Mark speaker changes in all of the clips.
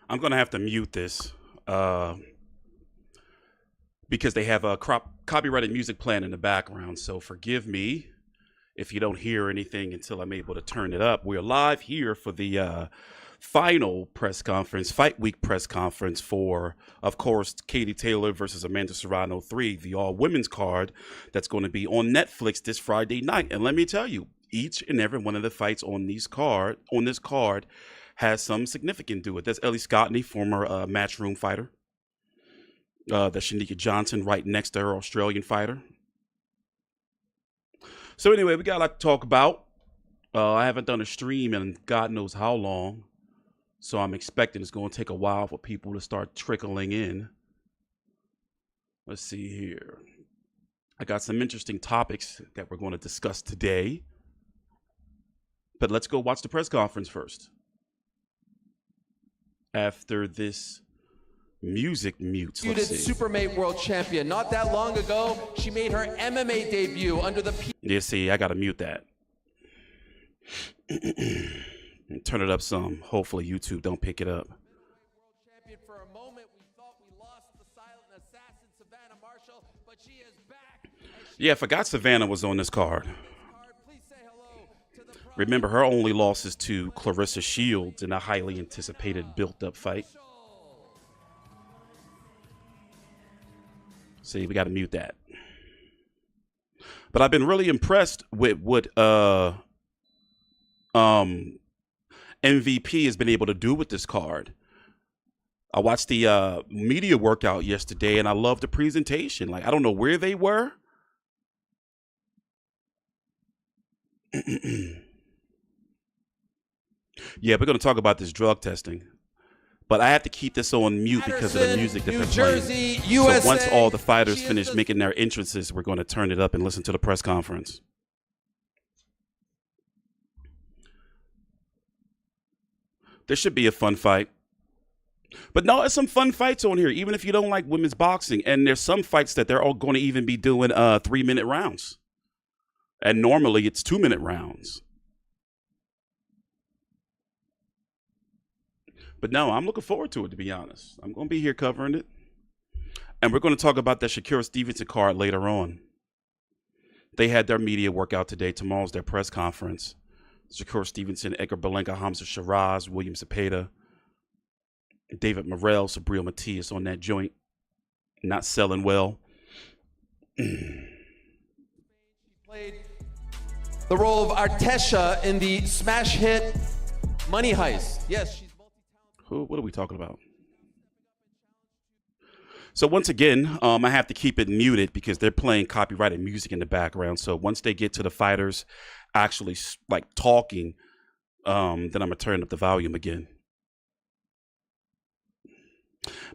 Speaker 1: I'm gonna have to mute this because they have a copyrighted music playing in the background. So forgive me if you don't hear anything until I'm able to turn it up. We're live here for the final press conference, Fight Week press conference for, of course, Katie Taylor versus Amanda Serrano 3, the all-women's card that's going to be on Netflix this Friday night. And let me tell you, each and every one of the fights on this card has some significance to it. That's Ellie Scottney, former Matchroom fighter. That's Shanika Johnson right next to her, Australian fighter. So anyway, we got a lot to talk about. I haven't done a stream in God knows how long. So I'm expecting it's going to take a while for people to start trickling in. Let's see here. I got some interesting topics that we're going to discuss today. But let's go watch the press conference first. After this music mutes.
Speaker 2: Supermate world champion. Not that long ago, she made her MMA debut under the...
Speaker 1: Yeah, see, I got to mute that. Turn it up some. Hopefully YouTube don't pick it up.
Speaker 2: For a moment, we thought we lost the silent assassin, Savannah Marshall, but she is back.
Speaker 1: Yeah, I forgot Savannah was on this card. Remember, her only loss is to Clarissa Shields in a highly anticipated built-up fight. See, we got to mute that. But I've been really impressed with what MVP has been able to do with this card. I watched the media workout yesterday, and I loved the presentation. Like, I don't know where they were. Yeah, we're going to talk about this drug testing. But I have to keep this on mute because of the music that they're playing. USA, so once all the fighters finish making their entrances, we're going to turn it up and listen to the press conference. There should be a fun fight. But no, there's some fun fights on here, even if you don't like women's boxing. And there's some fights that they're all going to even be doing 3-minute rounds. And normally it's 2-minute rounds. But no, I'm looking forward to it, to be honest. I'm going to be here covering it. And we're going to talk about that Shakira Stevenson card later on. They had their media workout today. Tomorrow's their press conference. Shakira Stevenson, Edgar Berlanga, Hamza Shiraz, William Zepeda, David Morrell, Sabril Matias on that joint. Not selling well.
Speaker 2: She played the role of Artesha in the smash hit Money Heist. Yes, she's multi-talented.
Speaker 1: What are we talking about? So once again, I have to keep it muted because they're playing copyrighted music in the background. So once they get to the fighters actually like talking, then I'm gonna turn up the volume again.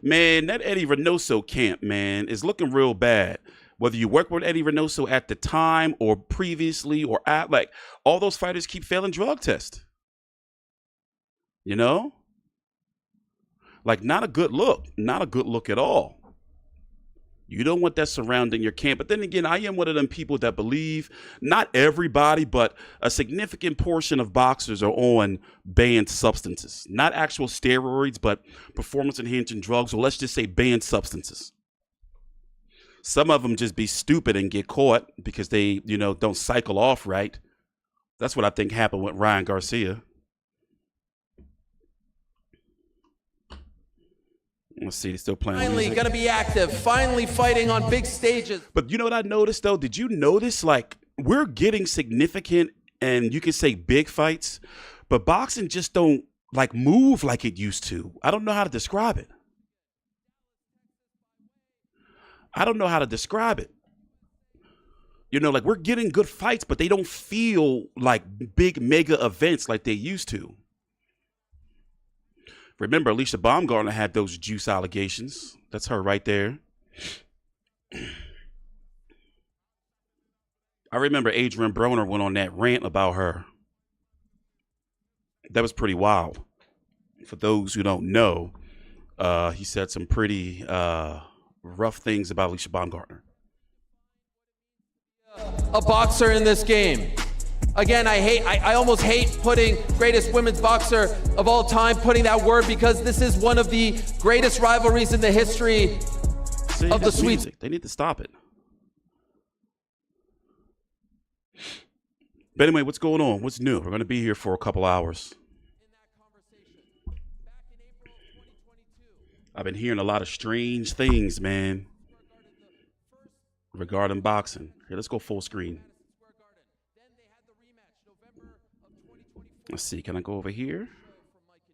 Speaker 1: Man, that Eddie Reynoso camp, man, is looking real bad. Whether you work with Eddie Reynoso at the time or previously or at, like, all those fighters keep failing drug tests. You know? Like, not a good look. Not a good look at all. You don't want that surrounding your camp. But then again, I am one of them people that believe, not everybody, but a significant portion of boxers are on banned substances. Not actual steroids, but performance-enhancing drugs, or let's just say banned substances. Some of them just be stupid and get caught because they, you know, don't cycle off right. That's what I think happened with Ryan Garcia. Let's see, they're still playing.
Speaker 2: Finally going to be active, finally fighting on big stages.
Speaker 1: But you know what I noticed, though? Did you notice, like, we're getting significant and you can say big fights, but boxing just don't, like, move like it used to. I don't know how to describe it. I don't know how to describe it. You know, like, we're getting good fights, but they don't feel like big mega events like they used to. Remember, Alicia Baumgartner had those juice allegations. That's her right there. I remember Adrian Broner went on that rant about her. That was pretty wild. For those who don't know, he said some pretty rough things about Alicia Baumgartner.
Speaker 2: A boxer in this game. Again, I almost hate putting greatest women's boxer of all time, putting that word, because this is one of the greatest rivalries in the history of the Swedes.
Speaker 1: They need to stop it. But anyway, what's going on? What's new? We're going to be here for a couple hours. I've been hearing a lot of strange things, man, regarding boxing. Here, let's go full screen. Let's see. Can I go over here?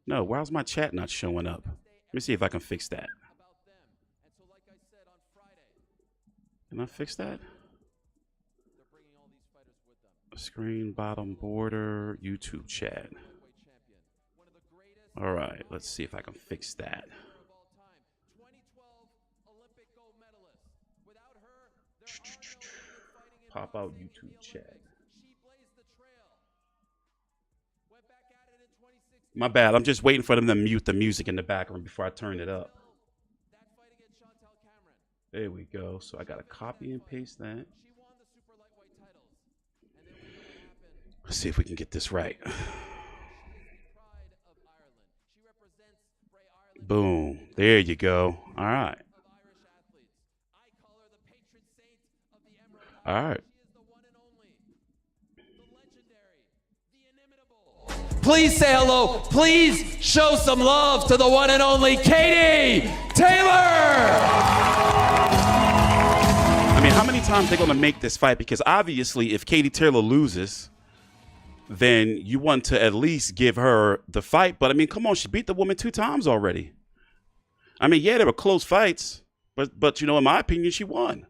Speaker 1: No, why's my chat not showing up? Let me see if I can fix that. Can I fix that? Screen bottom border, YouTube chat. All right, let's see if I can fix that. Pop out YouTube chat. My bad. I'm just waiting for them to mute the music in the background before I turn it up. There we go. So I got to copy and paste that. Let's see if we can get this right. Boom. There you go. All right. All right.
Speaker 2: Please say hello. Please show some love to the one and only Katie Taylor.
Speaker 1: I mean, how many times they're going to make this fight? Because obviously, if Katie Taylor loses, then you want to at least give her the fight. But I mean, come on, she beat the woman 2 times already. I mean, yeah, they were close fights, but you know, in my opinion, she won.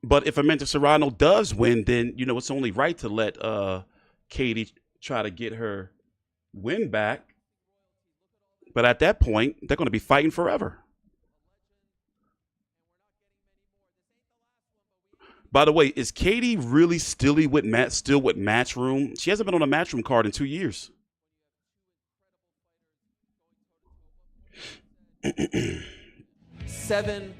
Speaker 1: But if Amanda Serrano does win, then, you know, it's only right to let Katie try to get her win back. But at that point, they're going to be fighting forever. By the way, is Katie really still with Matchroom? She hasn't been on a Matchroom card in 2 years.
Speaker 2: Seven.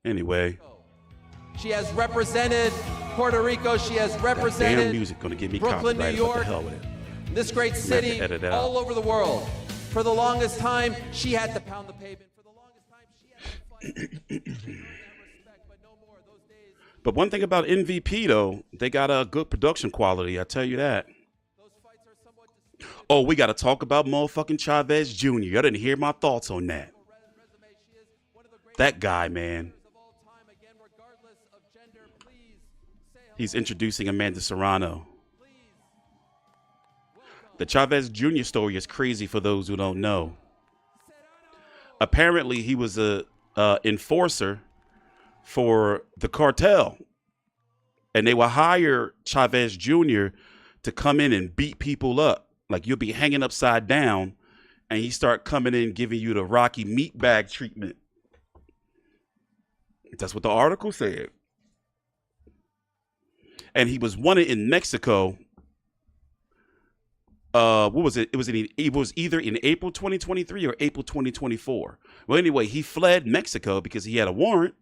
Speaker 1: Anyway,
Speaker 2: she has represented Puerto Rico. She has
Speaker 1: that
Speaker 2: represented
Speaker 1: damn music gonna get me
Speaker 2: Brooklyn, New
Speaker 1: copyrighted.
Speaker 2: York,
Speaker 1: what the hell with it?
Speaker 2: this great city, all over the world. For the longest time, she had to pound the pavement. For the longest time, she had to fight.
Speaker 1: But one thing about MVP, though, they got a good production quality. I tell you that. Oh, we got to talk about motherfucking Chavez Jr. I didn't hear my thoughts on that. That guy, man. He's introducing Amanda Serrano. The Chavez Jr. story is crazy for those who don't know. Apparently, he was a enforcer for the cartel. And they will hire Chavez Jr. to come in and beat people up. Like, you'll be hanging upside down, and he start coming in giving you the Rocky meat bag treatment. That's what the article said. And he was wanted in Mexico. What was it? It was either in April 2023 or April 2024. Well, anyway, he fled Mexico because he had a warrant.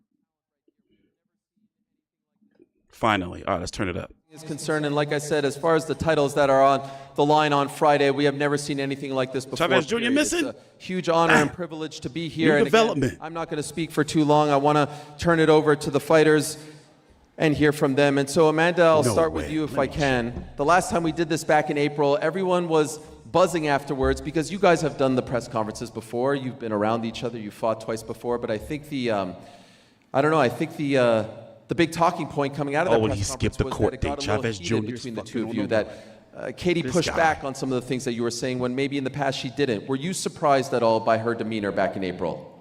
Speaker 1: Finally. All right, let's turn it up.
Speaker 2: Is concerned, and like I said, as far as the titles that are on the line on Friday, we have never seen anything like this before.
Speaker 1: Chavez Jr. missing?
Speaker 2: It's a huge honor and privilege to be here.
Speaker 1: New
Speaker 2: and
Speaker 1: development.
Speaker 2: Again, I'm not going to speak for too long. I want to turn it over to the fighters and hear from them. And so, Amanda, I'll start with you if I can. The last time we did this back in April, everyone was buzzing afterwards because you guys have done the press conferences before. You've been around each other. You fought twice before. But I think the big talking point coming out of that press conference was that it got a little heated between the two of you, that Katie pushed back on some of the things that you were saying when maybe in the past she didn't. Were you surprised at all by her demeanor back in April?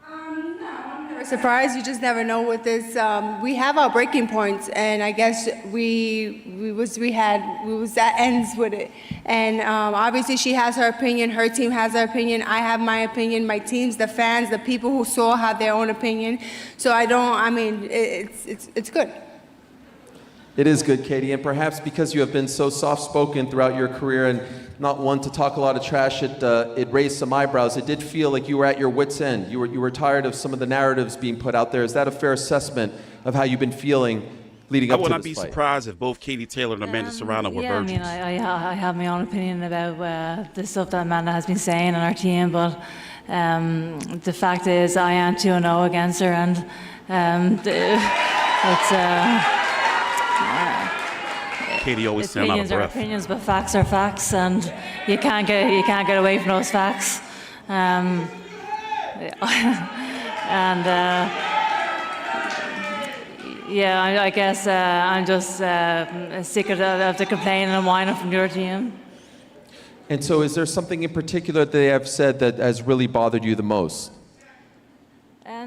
Speaker 3: No, I'm never surprised. You just never know with this. We have our breaking points, and I guess we was at ends with it. And obviously she has her opinion, her team has her opinion, I have my opinion, my teams, the fans, the people who saw have their own opinion. So it's good.
Speaker 2: It is good, Katie, and perhaps because you have been so soft-spoken throughout your career and not one to talk a lot of trash, it raised some eyebrows. It did feel like you were at your wits' end. You were tired of some of the narratives being put out there. Is that a fair assessment of how you've been feeling leading up to this fight?
Speaker 1: I would not be surprised if both Katie Taylor and Amanda Serrano were virgins.
Speaker 4: I have my own opinion about the stuff that Amanda has been saying on our team, but the fact is I am 2-0 against her, and
Speaker 1: Katie always sound out of
Speaker 4: opinions are
Speaker 1: breath.
Speaker 4: opinions, but facts are facts, and you can't get away from those facts. And I guess I'm just sick of the complaining and whining from your team.
Speaker 2: And so is there something in particular that they have said that has really bothered you the most?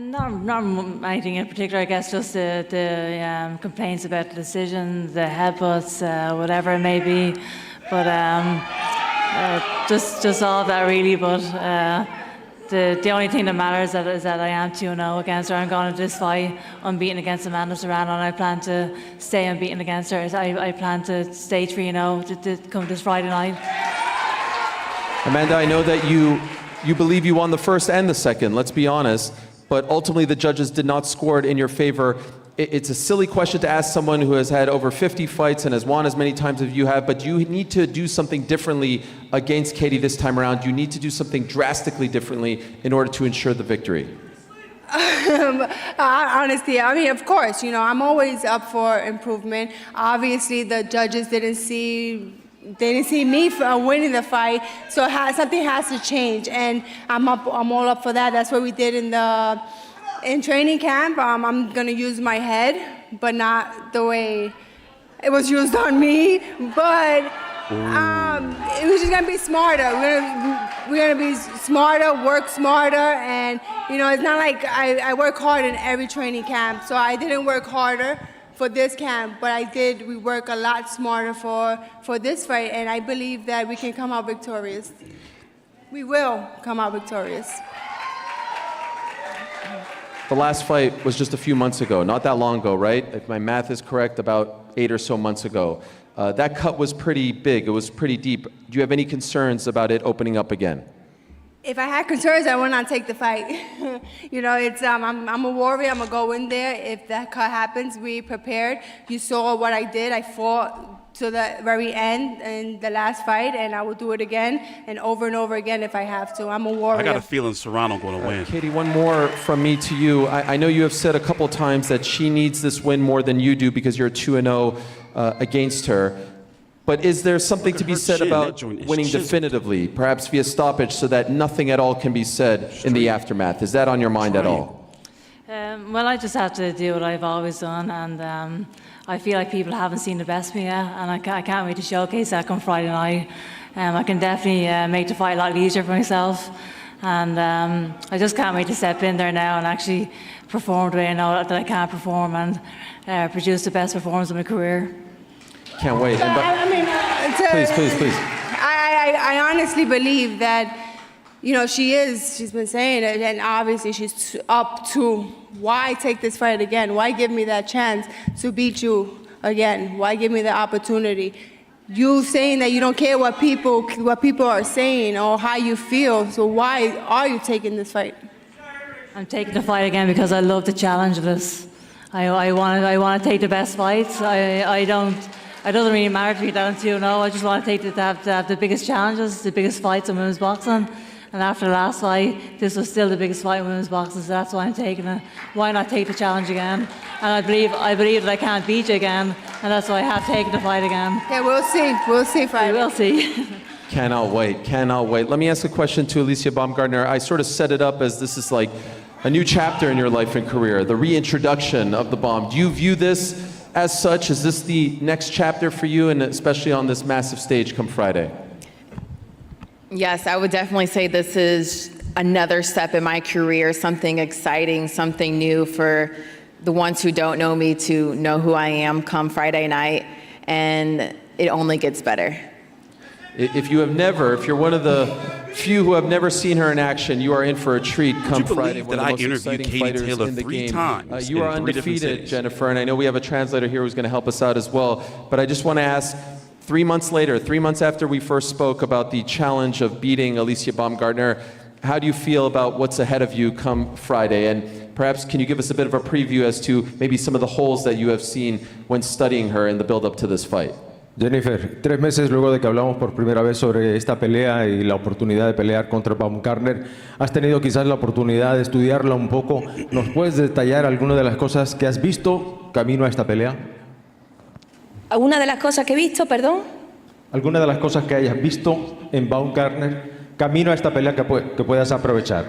Speaker 4: Not anything in particular, I guess, just the complaints about the decisions, the headbutts, whatever it may be. But just all of that really. But the only thing that matters is that I am 2-0 against her. I'm going into this fight unbeaten against Amanda Serrano, and I plan to stay unbeaten against her. I plan to stay 3-0 to come this Friday night.
Speaker 2: Amanda, I know that you believe you won the first and the second, let's be honest, but ultimately the judges did not score it in your favor. It's a silly question to ask someone who has had over 50 fights and has won as many times as you have, but you need to do something differently against Katie this time around. You need to do something drastically differently in order to ensure the victory.
Speaker 3: Honestly, I mean, of course, I'm always up for improvement. Obviously, the judges didn't see me winning the fight, so something has to change, and I'm all up for that. That's what we did in training camp. I'm gonna use my head, but not the way it was used on me. But it was just gonna be smarter. We're gonna be smarter, work smarter, and it's not like I work hard in every training camp, so I didn't work harder for this camp, but we work a lot smarter for this fight, and I believe that we can come out victorious. We will come out victorious.
Speaker 2: The last fight was just a few months ago, not that long ago, right? If my math is correct, about 8 or so months ago. That cut was pretty big, it was pretty deep. Do you have any concerns about it opening up again?
Speaker 3: If I had concerns, I would not take the fight. I'm a warrior. I'm gonna go in there. If that cut happens, we prepared. You saw what I did. I fought to the very end in the last fight, and I will do it again and over again if I have to. I'm a warrior.
Speaker 1: I got a feeling Serrano going to win.
Speaker 2: Katie, one more from me to you. I know you have said a couple times that she needs this win more than you do because you're 2-0 against her. But is there something to be said about winning definitively, perhaps via stoppage, so that nothing at all can be said in the aftermath? Is that on your mind at all?
Speaker 4: Well, I just have to do what I've always done, and I feel like people haven't seen the best of me yet, and I can't wait to showcase that come Friday night. I can definitely make the fight a lot easier for myself, and I just can't wait to step in there now and actually perform the way I know that I can perform and produce the best performance of my career.
Speaker 2: Can't wait. Please.
Speaker 3: I honestly believe that, she's been saying it, and obviously she's up to, why take this fight again? Why give me that chance to beat you again? Why give me the opportunity? You saying that you don't care what people are saying or how you feel, so why are you taking this fight?
Speaker 4: I'm taking the fight again because I love the challenge of this. I want to take the best fights. It doesn't really matter to me that I'm 2-0. I just want to have the biggest challenges, the biggest fights in women's boxing. And after the last fight, this was still the biggest fight in women's boxing, so that's why I'm taking it. Why not take the challenge again? And I believe that I can't beat you again, and that's why I have taken the fight again.
Speaker 3: Yeah, we'll see. We'll see Friday.
Speaker 4: We'll see.
Speaker 2: Cannot wait. Let me ask a question to Alicia Baumgartner. I sort of set it up as this is like a new chapter in your life and career, the reintroduction of the bomb. Do you view this as such? Is this the next chapter for you, and especially on this massive stage come Friday?
Speaker 5: Yes, I would definitely say this is another step in my career, something exciting, something new for the ones who don't know me to know who I am come Friday night, and it only gets better.
Speaker 2: If you're one of the few who have never seen her in action, you are in for a treat come Friday.
Speaker 1: One of the most exciting fighters in the game.
Speaker 2: You are undefeated, Jennifer, and I know we have a translator here who's going to help us out as well. But I just want to ask, 3 months later, 3 months after we first spoke about the challenge of beating Alicia Baumgartner, how do you feel about what's ahead of you come Friday? And perhaps can you give us a bit of a preview as to maybe some of the holes that you have seen when studying her in the build-up to this fight?
Speaker 6: Jennifer, 3 meses luego de que hablamos por primera vez sobre esta pelea y la oportunidad de pelear contra Baumgartner, has tenido quizás la oportunidad de estudiarla un poco. ¿Nos puedes detallar algunas de las cosas que has visto camino a esta pelea?
Speaker 7: ¿Alguna de las cosas que he visto, perdón?
Speaker 6: ¿Alguna de las cosas que hayas visto en Baumgartner camino a esta pelea que puedas aprovechar?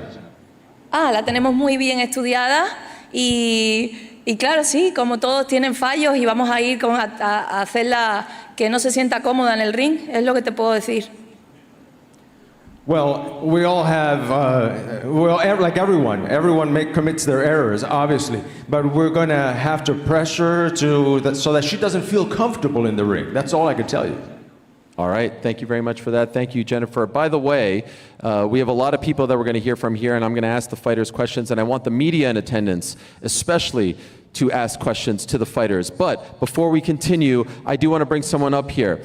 Speaker 7: La tenemos muy bien estudiada y claro, sí, como todos tienen fallos y vamos a ir a hacerla que no se sienta cómoda en el ring, es lo que te puedo decir.
Speaker 6: Well, we all have, like everyone commits their errors, obviously, but we're going to have to pressure so that she doesn't feel comfortable in the ring. That's all I can tell you.
Speaker 2: All right, thank you very much for that. Thank you, Jennifer. By the way, we have a lot of people that we're going to hear from here, and I'm going to ask the fighters questions, and I want the media in attendance, especially to ask questions to the fighters. But before we continue, I do want to bring someone up here.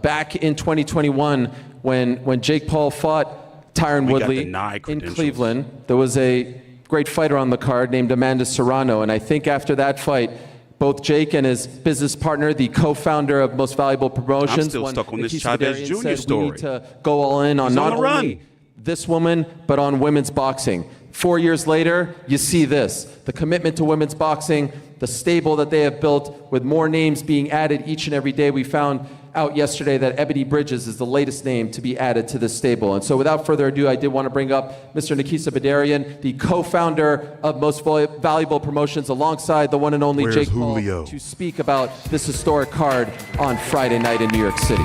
Speaker 2: Back in 2021, when Jake Paul fought Tyron Woodley in Cleveland, there was a great fighter on the card named Amanda Serrano, and I think after that fight, both Jake and his business partner, the co-founder of Most Valuable Promotions,
Speaker 1: I'm still stuck on this
Speaker 2: Nikisa
Speaker 1: Chavez Jr.
Speaker 2: said
Speaker 1: story.
Speaker 2: we need to go all in on not only this woman, but on women's boxing. 4 years later, you see this, the commitment to women's boxing, the stable that they have built with more names being added each and every day. We found out yesterday that Ebony Bridges is the latest name to be added to this stable. And so without further ado, I did want to bring up Mr. Nikisa Badarian, the co-founder of Most Valuable Promotions, alongside the one and only Jake Paul, to speak about this historic card on Friday night in New York City.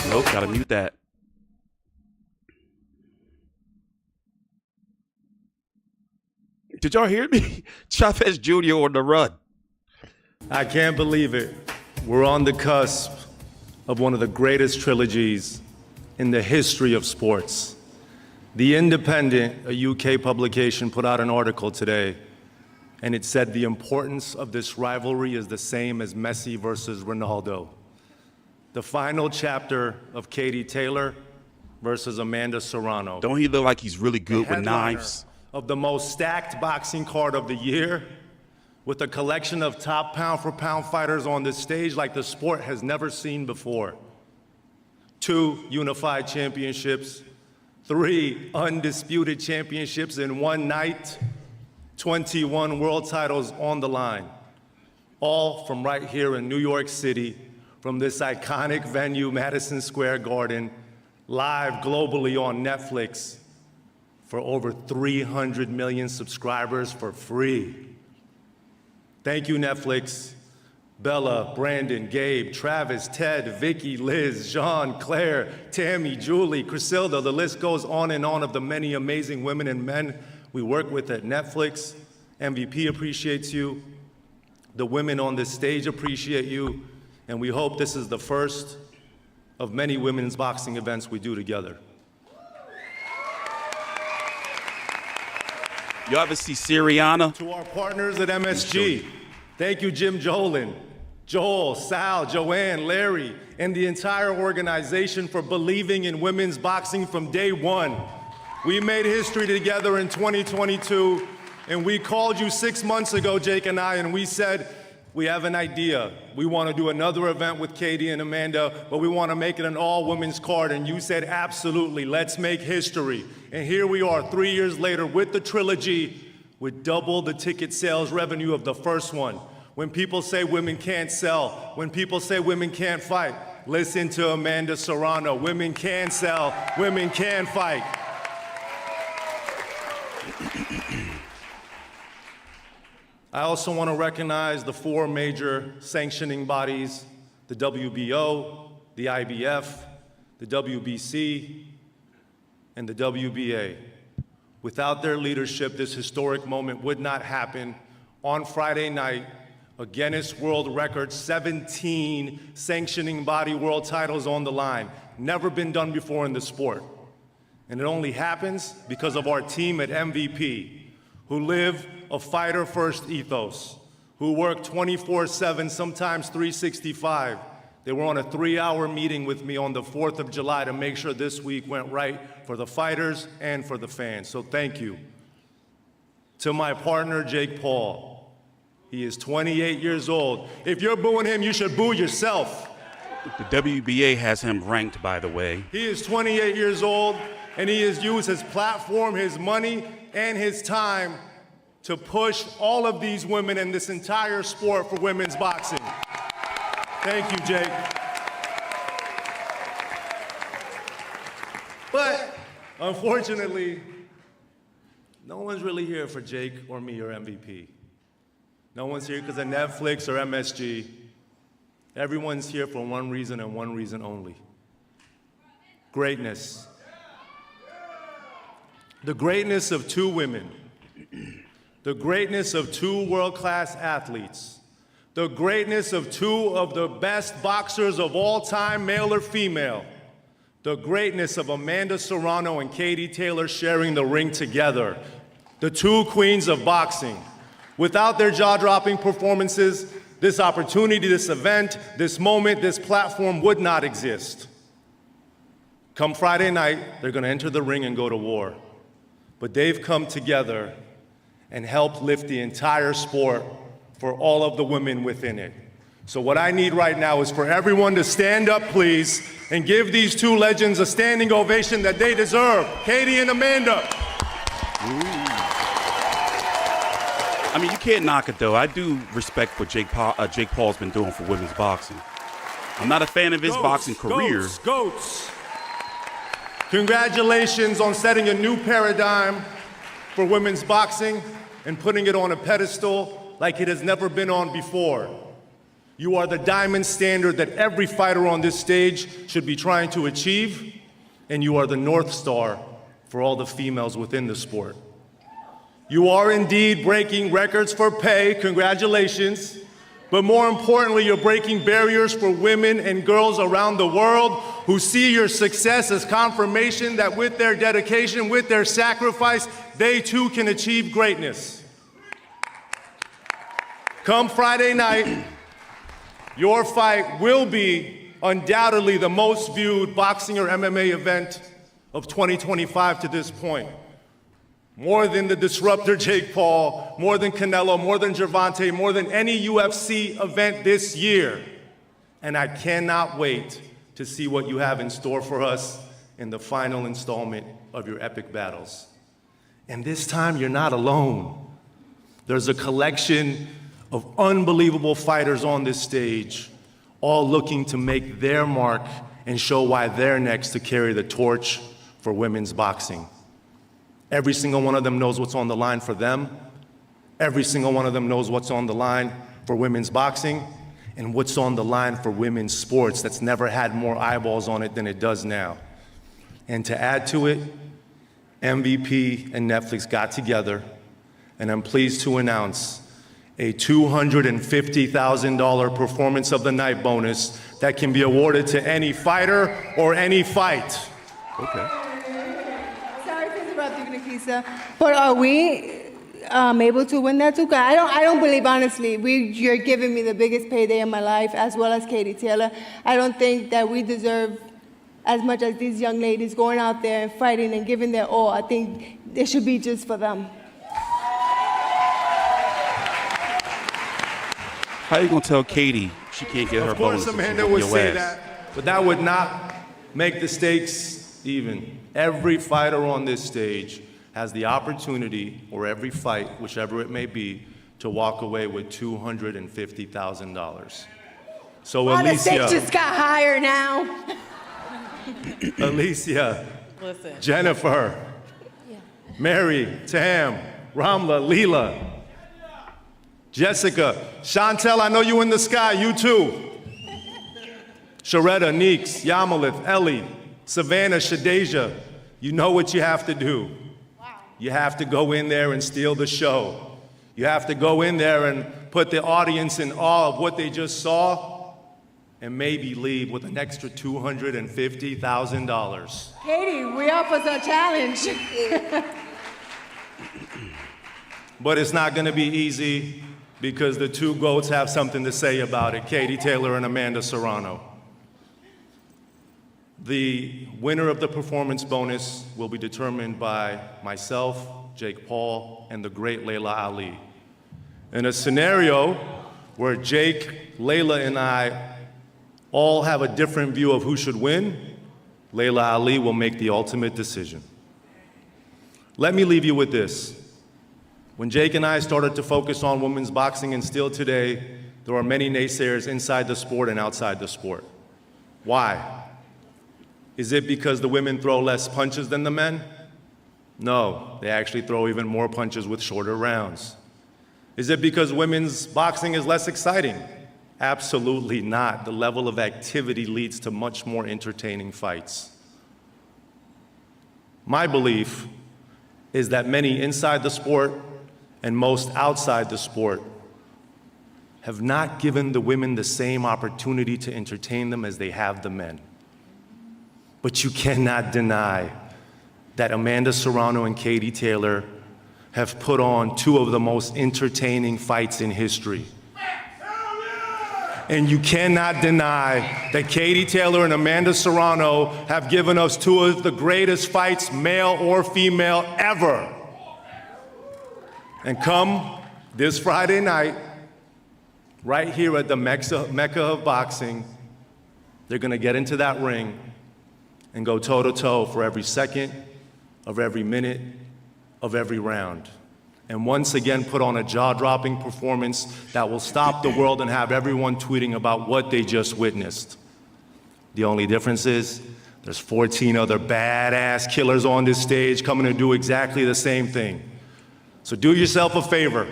Speaker 1: Nope, gotta mute that. Did y'all hear me? Chavez Jr. on the run.
Speaker 8: I can't believe it. We're on the cusp of one of the greatest trilogies in the history of sports. The Independent, a UK publication, put out an article today, and it said the importance of this rivalry is the same as Messi versus Ronaldo. The final chapter of Katie Taylor versus Amanda Serrano.
Speaker 1: Don't he look like he's really good with knives?
Speaker 8: Of the most stacked boxing card of the year, with a collection of top pound-for-pound fighters on this stage like the sport has never seen before. 2 unified championships, 3 undisputed championships in one night, 21 world titles on the line, all from right here in New York City, from this iconic venue, Madison Square Garden, live globally on Netflix for over 300 million subscribers for free. Thank you, Netflix. Bella, Brandon, Gabe, Travis, Ted, Vicky, Liz, Jean, Claire, Tammy, Julie, Crisilda, the list goes on and on of the many amazing women and men we work with at Netflix. MVP appreciates you. The women on this stage appreciate you. And we hope this is the first of many women's boxing events we do together.
Speaker 1: You ever see Serrano?
Speaker 8: To our partners at MSG, thank you, Jim Jolin, Joel, Sal, Joanne, Larry, and the entire organization for believing in women's boxing from day one. We made history together in 2022, and we called you 6 months ago, Jake and I, and we said, we have an idea. We want to do another event with Katie and Amanda, but we want to make it an all-women's card. And you said, absolutely, let's make history. And here we are 3 years later with the trilogy, with double the ticket sales revenue of the first one. When people say women can't sell, when people say women can't fight, listen to Amanda Serrano. Women can sell, women can fight. I also want to recognize the 4 major sanctioning bodies, the WBO, the IBF, the WBC, and the WBA. Without their leadership, this historic moment would not happen. On Friday night, a Guinness World Record, 17 sanctioning body world titles on the line. never been done before in the sport. And it only happens because of our team at MVP, who live a fighter-first ethos, who work 24/7, sometimes 365. They were on a 3-hour meeting with me on the 4th of July to make sure this week went right for the fighters and for the fans. So thank you. To my partner, Jake Paul. He is 28 years old. If you're booing him, you should boo yourself.
Speaker 1: The WBA has him ranked, by the way.
Speaker 8: He is 28 years old, and he has used his platform, his money, and his time to push all of these women in this entire sport for women's boxing. Thank you, Jake. But unfortunately, no one's really here for Jake or me or MVP. No one's here because of Netflix or MSG. Everyone's here for one reason and one reason only: greatness. The greatness of two women. The greatness of two world-class athletes. The greatness of two of the best boxers of all time, male or female. The greatness of Amanda Serrano and Katie Taylor sharing the ring together. The two queens of boxing. Without their jaw-dropping performances, this opportunity, this event, this moment, this platform would not exist. Come Friday night, they're gonna enter the ring and go to war. But they've come together and helped lift the entire sport for all of the women within it. So what I need right now is for everyone to stand up, please, and give these two legends a standing ovation that they deserve. Katie and Amanda.
Speaker 1: I mean, you can't knock it, though. I do respect what Jake Paul's been doing for women's boxing. I'm not a fan of his boxing career.
Speaker 8: Goats. Congratulations on setting a new paradigm for women's boxing and putting it on a pedestal like it has never been on before. You are the diamond standard that every fighter on this stage should be trying to achieve, and you are the North Star for all the females within the sport. You are indeed breaking records for pay, congratulations, but more importantly, you're breaking barriers for women and girls around the world who see your success as confirmation that with their dedication, with their sacrifice, they too can achieve greatness. Come Friday night, your fight will be undoubtedly the most viewed boxing or MMA event of 2025 to this point. More than the disruptor Jake Paul, more than Canelo, more than Gervonta, more than any UFC event this year. And I cannot wait to see what you have in store for us in the final installment of your epic battles. And this time, you're not alone. There's a collection of unbelievable fighters on this stage, all looking to make their mark and show why they're next to carry the torch for women's boxing. Every single one of them knows what's on the line for them. Every single one of them knows what's on the line for women's boxing and what's on the line for women's sports that's never had more eyeballs on it than it does now. And to add to it, MVP and Netflix got together, and I'm pleased to announce a $250,000 performance of the night bonus that can be awarded to any fighter or any fight.
Speaker 1: Okay.
Speaker 3: Sorry to interrupt you, Nikisa, but are we able to win that too? I don't believe, honestly, you're giving me the biggest payday in my life, as well as Katie Taylor. I don't think that we deserve as much as these young ladies going out there and fighting and giving their all. I think it should be just for them.
Speaker 1: How you gonna tell Katie she can't get her bonus?
Speaker 8: Of course, Amanda would say that, but that would not make the stakes even. Every fighter on this stage has the opportunity, or every fight, whichever it may be, to walk away with $250,000. So
Speaker 3: The stakes
Speaker 8: Alicia,
Speaker 3: just got higher now.
Speaker 8: Alicia, Jennifer, Mary, Tam, Ramla, Leela, Jessica, Chantel, I know you in the sky, you too. Sharetta, Neeks, Yamalith, Ellie, Savannah, Shadeja, you know what you have to do. You have to go in there and steal the show. You have to go in there and put the audience in awe of what they just saw. and maybe leave with an extra $250,000.
Speaker 3: Katie, we up for the challenge.
Speaker 8: But it's not gonna be easy because the two GOATs have something to say about it, Katie Taylor and Amanda Serrano. The winner of the performance bonus will be determined by myself, Jake Paul, and the great Layla Ali. In a scenario where Jake, Layla, and I all have a different view of who should win, Layla Ali will make the ultimate decision. Let me leave you with this. When Jake and I started to focus on women's boxing, and still today, there are many naysayers inside the sport and outside the sport. Why? Is it because the women throw less punches than the men? No, they actually throw even more punches with shorter rounds. Is it because women's boxing is less exciting? Absolutely not. The level of activity leads to much more entertaining fights. My belief is that many inside the sport and most outside the sport have not given the women the same opportunity to entertain them as they have the men. But you cannot deny that Amanda Serrano and Katie Taylor have put on two of the most entertaining fights in history. And you cannot deny that Katie Taylor and Amanda Serrano have given us two of the greatest fights, male or female, ever. And come this Friday night, right here at the Mecca of boxing, they're gonna get into that ring and go toe-to-toe for every second of every minute of every round. And once again put on a jaw-dropping performance that will stop the world and have everyone tweeting about what they just witnessed. The only difference is there's 14 other badass killers on this stage coming to do exactly the same thing. So do yourself a favor.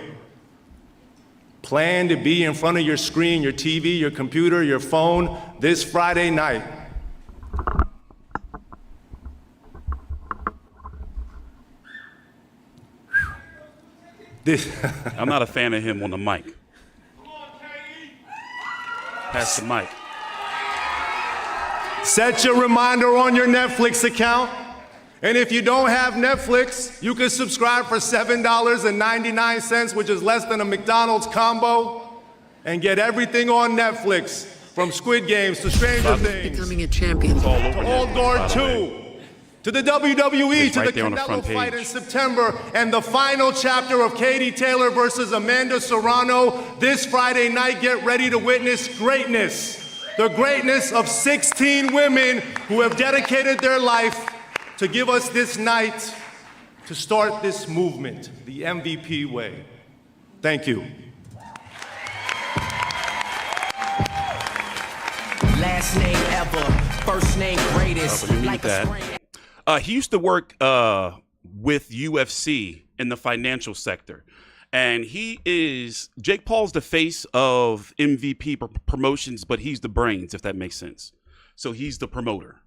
Speaker 8: Plan to be in front of your screen, your TV, your computer, your phone this Friday night.
Speaker 1: I'm not a fan of him on the mic. Pass the mic.
Speaker 8: Set your reminder on your Netflix account. And if you don't have Netflix, you can subscribe for $7.99, which is less than a McDonald's combo, and get everything on Netflix, from Squid Games to Stranger Things,
Speaker 9: becoming a champion,
Speaker 8: to Old Guard 2, to the WWE, to
Speaker 1: right
Speaker 8: the
Speaker 1: there on the
Speaker 8: Canelo
Speaker 1: front
Speaker 8: fight
Speaker 1: page.
Speaker 8: in September, and the final chapter of Katie Taylor versus Amanda Serrano this Friday night. Get ready to witness greatness. The greatness of 16 women who have dedicated their life to give us this night to start this movement, the MVP way. Thank you.
Speaker 10: Last name ever, first name greatest. Like a spring.
Speaker 1: He used to work with UFC in the financial sector. And Jake Paul's the face of MVP promotions, but he's the brains, if that makes sense. So he's the promoter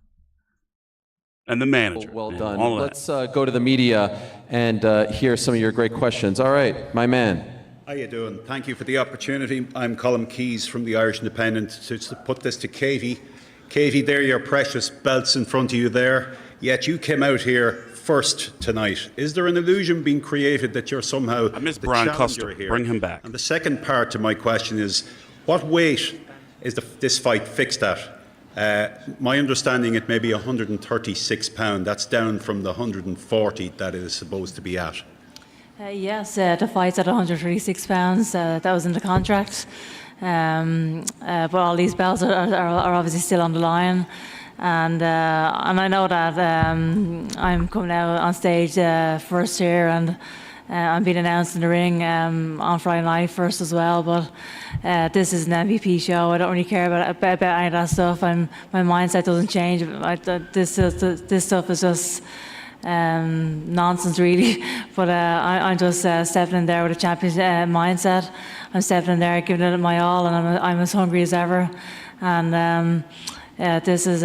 Speaker 1: and the manager.
Speaker 2: Well done. Let's go to the media and hear some of your great questions. All right, my man.
Speaker 11: How you doing? Thank you for the opportunity. I'm Colin Keyes from the Irish Independent to put this to Katie. Katie, there are your precious belts in front of you there, yet you came out here first tonight. Is there an illusion being created that you're somehow
Speaker 1: I miss
Speaker 11: the
Speaker 1: Brian
Speaker 11: challenger
Speaker 1: Custer.
Speaker 11: here?
Speaker 1: Bring him back.
Speaker 11: And the second part to my question is, what weight is this fight fixed at? My understanding, it may be 136 pounds. That's down from the 140 that it is supposed to be at.
Speaker 4: Yes, the fight's at 136 pounds. That was in the contract. But all these belts are obviously still on the line. And I know that I'm coming out on stage first here, and I'm being announced in the ring on Friday night first as well. But this is an MVP show. I don't really care about any of that stuff, and my mindset doesn't change. This stuff is just nonsense, really. But I'm just stepping in there with a champion's mindset. I'm stepping in there, giving it my all, and I'm as hungry as ever. And this is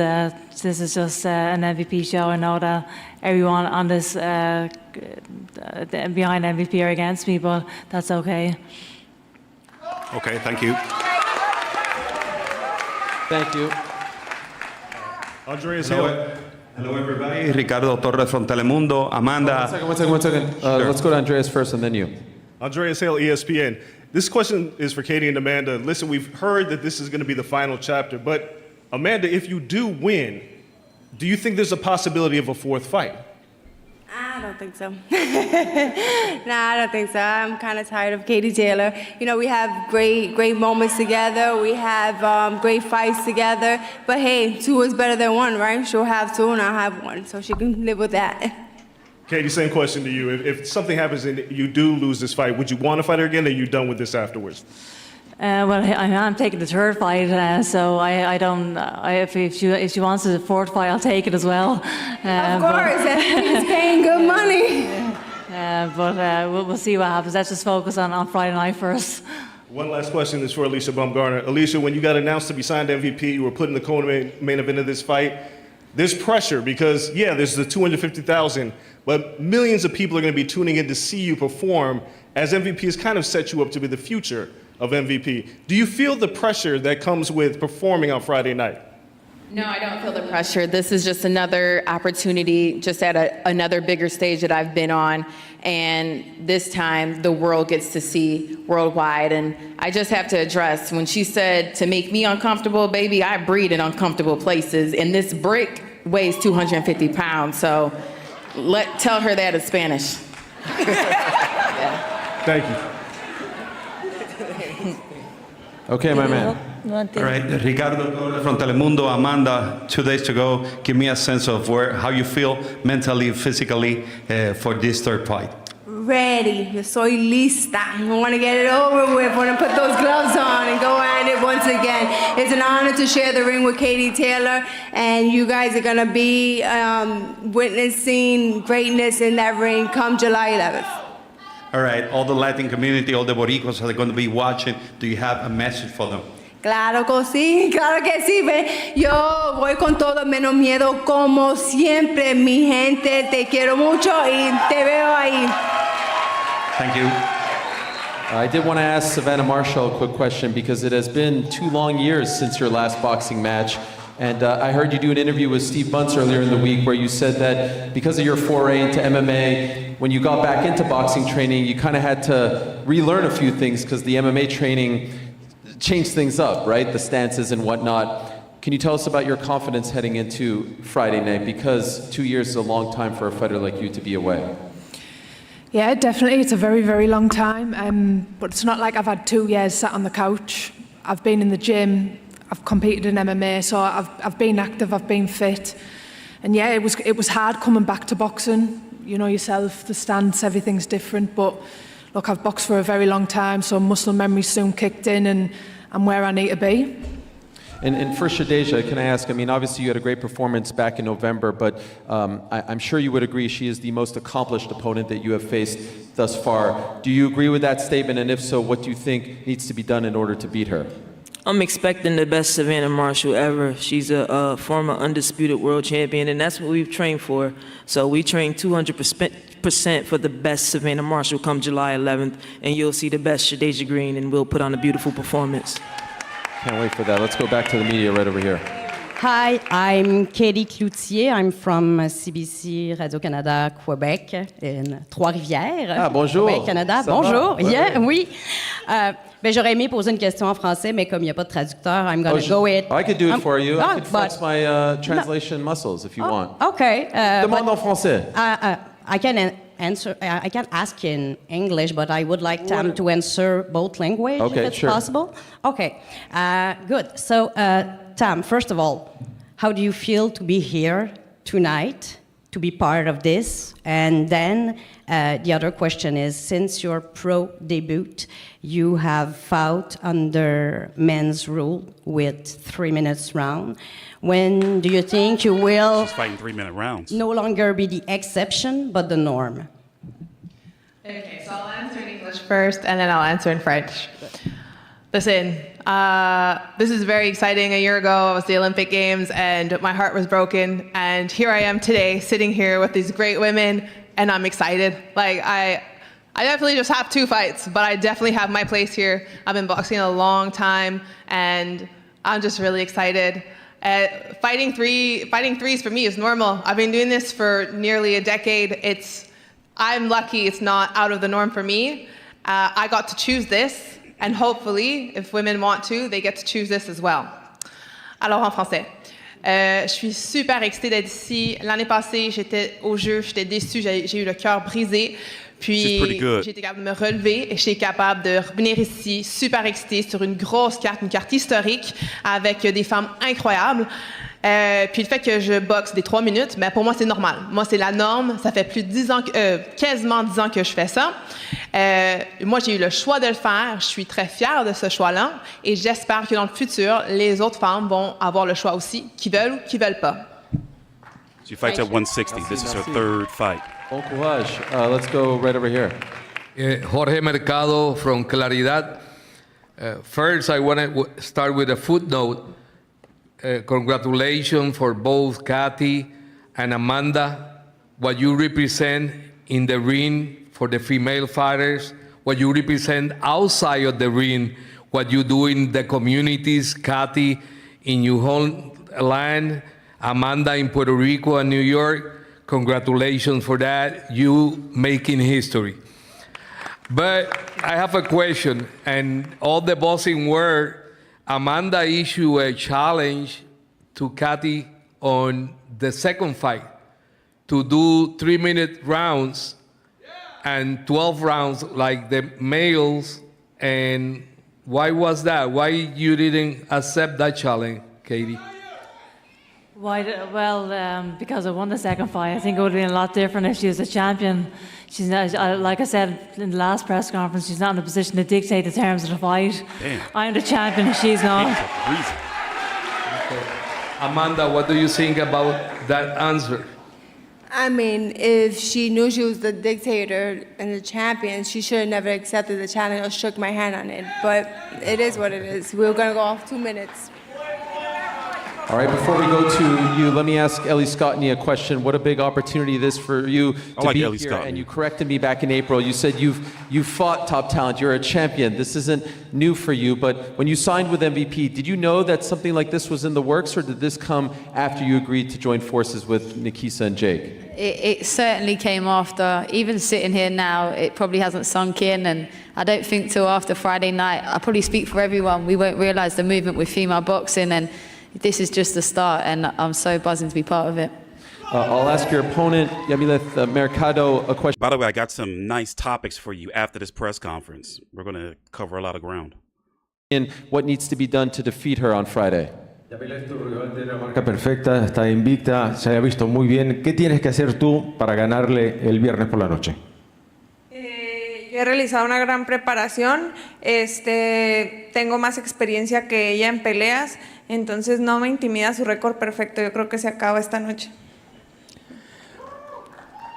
Speaker 4: just an MVP show. I know that everyone on this behind MVP are against me, but that's okay.
Speaker 11: Okay, thank you.
Speaker 2: Thank you.
Speaker 8: Andreas Hill.
Speaker 9: Hello, everybody. Ricardo Torres from Telemundo. Amanda.
Speaker 2: One second. Let's go to Andreas first and then you.
Speaker 8: Andreas Hale, ESPN. This question is for Katie and Amanda. Listen, we've heard that this is going to be the final chapter, but Amanda, if you do win, do you think there's a possibility of a fourth fight?
Speaker 3: I don't think so. I don't think so. I'm kind of tired of Katie Taylor. You know, we have great moments together. We have great fights together. But hey, 2 is better than 1, right? She'll have 2 and I'll have 1, so she can live with that.
Speaker 8: Katie, same question to you. If something happens and you do lose this fight, would you want to fight her again, or are you done with this afterwards?
Speaker 4: Well, I'm taking the 3rd fight, so I don't. If she wants a 4th fight, I'll take it as well.
Speaker 3: Of course, he's paying good money.
Speaker 4: But we'll see what happens. Let's just focus on Friday night first.
Speaker 8: One last question is for Alicia Baumgartner. Alicia, when you got announced to be signed MVP, you were put in the co-main event of this fight. There's pressure because, yeah, there's the 250,000, but millions of people are going to be tuning in to see you perform, as MVP has kind of set you up to be the future of MVP. Do you feel the pressure that comes with performing on Friday night?
Speaker 5: No, I don't feel the pressure. This is just another opportunity, just at another bigger stage that I've been on. And this time, the world gets to see worldwide. And I just have to address, when she said to make me uncomfortable, baby, I breed in uncomfortable places. And this brick weighs 250 pounds. So tell her that in Spanish.
Speaker 8: Yeah. Thank you.
Speaker 2: Okay, my man.
Speaker 9: All right, Ricardo Torres from Telemundo. Amanda, 2 days to go. Give me a sense of how you feel mentally, physically for this 3rd fight.
Speaker 3: Ready. Yo soy lista. I want to get it over with. I want to put those gloves on and go at it once again. It's an honor to share the ring with Katie Taylor, and you guys are going to be witnessing greatness in that ring come July 11th.
Speaker 9: All right, all the Latin community, all the Boricuas are going to be watching. Do you have a message for them?
Speaker 3: Claro que sí, ve. Yo voy con todo menos miedo, como siempre, mi gente. Te quiero mucho y te veo ahí.
Speaker 9: Thank you.
Speaker 2: I did want to ask Savannah Marshall a quick question because it has been 2 long years since your last boxing match. And I heard you do an interview with Steve Bunce earlier in the week where you said that because of your foray into MMA, when you got back into boxing training, you kind of had to relearn a few things because the MMA training changed things up, right? The stances and whatnot. Can you tell us about your confidence heading into Friday night? Because 2 years is a long time for a fighter like you to be away.
Speaker 12: Yeah, definitely. It's a very, very long time. But it's not like I've had 2 years sat on the couch. I've been in the gym. I've competed in MMA, so I've been active, I've been fit. And yeah, it was hard coming back to boxing. You know yourself, the stance, everything's different. But look, I've boxed for a very long time, so muscle memory soon kicked in and I'm where I need to be.
Speaker 2: And for Shadeja, can I ask, I mean, obviously you had a great performance back in November, but I'm sure you would agree she is the most accomplished opponent that you have faced thus far. Do you agree with that statement? And if so, what do you think needs to be done in order to beat her?
Speaker 13: I'm expecting the best Savannah Marshall ever. She's a former undisputed world champion, and that's what we've trained for. So we train 200% for the best Savannah Marshall come July 11th, and you'll see the best Shadeja Green, and we'll put on a beautiful performance.
Speaker 2: Can't wait for that. Let's go back to the media right over here.
Speaker 14: Hi, I'm Katie Cloutier. I'm from CBC Radio-Canada, Quebec, in Trois-Rivières.
Speaker 2: Ah, bonjour.
Speaker 14: Québec, Canada.
Speaker 2: Ça
Speaker 14: bonjour.
Speaker 2: Va?
Speaker 14: Yeah, oui. J'aurais aimé poser une question en français, mais comme il n'y a pas de traducteur, I'm going to go with...
Speaker 2: I could do it for you. I could flex my translation muscles if you want.
Speaker 14: Okay.
Speaker 2: Demande en français.
Speaker 14: I can answer. I can ask in English, but I would like Tam to answer both languages if it's possible. Okay. Good. So, Tam, first of all, how do you feel to be here tonight, to be part of this? And then the other question is, since your pro debut, you have fought under men's rule with 3 minutes round. When do you think you will
Speaker 1: She's fighting 3-minute rounds.
Speaker 14: no longer be the exception, but the norm?
Speaker 15: Okay, so I'll answer in English first, and then I'll answer in French. Listen, this is very exciting. A year ago, I was at the Olympic Games, and my heart was broken. And here I am today, sitting here with these great women, and I'm excited. Like, I definitely just have 2 fights, but I definitely have my place here. I've been boxing a long time, and I'm just really excited. Fighting threes for me is normal. I've been doing this for nearly a decade. I'm lucky it's not out of the norm for me. I got to choose this, and hopefully, if women want to, they get to choose this as well. Alors en français. Je suis super excitée d'être ici. L'année passée, j'étais au jeu, j'étais déçue, j'ai eu le cœur brisé. Puis j'ai été capable de me relever et j'étais capable de revenir ici, super excitée, sur une grosse carte, une carte historique, avec des femmes incroyables. Puis le fait que je boxe des 3 minutes, ben pour moi c'est normal. Moi c'est la norme. Ça fait plus de 10 ans, quasiment 10 ans que je fais ça. Moi j'ai eu le choix de le faire. Je suis très fière de ce choix-là et j'espère que dans le futur, les autres femmes vont avoir le choix aussi, qui veulent ou qui veulent pas.
Speaker 1: She fights at 160. This is her third fight.
Speaker 2: Bon courage. Let's go right over here.
Speaker 16: Jorge Mercado from Claridad. First, I want to start with a footnote. Congratulations for both Kathy and Amanda. What you represent in the ring for the female fighters, what you represent outside of the ring, what you do in the communities, Kathy in your homeland, Amanda in Puerto Rico and New York. Congratulations for that. You making history. But I have a question, and all the boxing world, Amanda issued a challenge to Kathy on the second fight to do 3-minute rounds and 12 rounds like the males. And why was that? Why you didn't accept that challenge, Katie?
Speaker 4: Well, because I won the second fight. I think it would have been a lot different if she was a champion. She's not, like I said in the last press conference, she's not in a position to dictate the terms of the fight. Damn. I'm the champion and she's not.
Speaker 16: Amanda, what do you think about that answer?
Speaker 3: I mean, if she knew she was the dictator and the champion, she should have never accepted the challenge or shook my hand on it. But it is what it is. We're going to go off 2 minutes.
Speaker 2: All right, before we go to you, let me ask Ellie Scottney a question. What a big opportunity this for you to be here. And you corrected me back in April. You said you've fought top talent. You're a champion. This isn't new for you. But when you signed with MVP, did you know that something like this was in the works, or did this come after you agreed to join forces with Nikisa and Jake?
Speaker 17: It certainly came after. Even sitting here now, it probably hasn't sunk in. And I don't think till after Friday night, I probably speak for everyone, we won't realize the movement with female boxing. And this is just the start, and I'm so buzzing to be part of it.
Speaker 2: I'll ask your opponent, Yamileth Mercado, a question.
Speaker 1: By the way, I got some nice topics for you after this press conference. We're going to cover a lot of ground.
Speaker 2: And what needs to be done to defeat her on Friday?
Speaker 6: Yamileth, tu rival tiene una marca perfecta, está invicta, se ha visto muy bien. ¿Qué tienes que hacer tú para ganarle el viernes por la noche?
Speaker 18: Yo he realizado una gran preparación, tengo más experiencia que ella en peleas, entonces no me intimida su récord perfecto, yo creo que se acaba esta noche.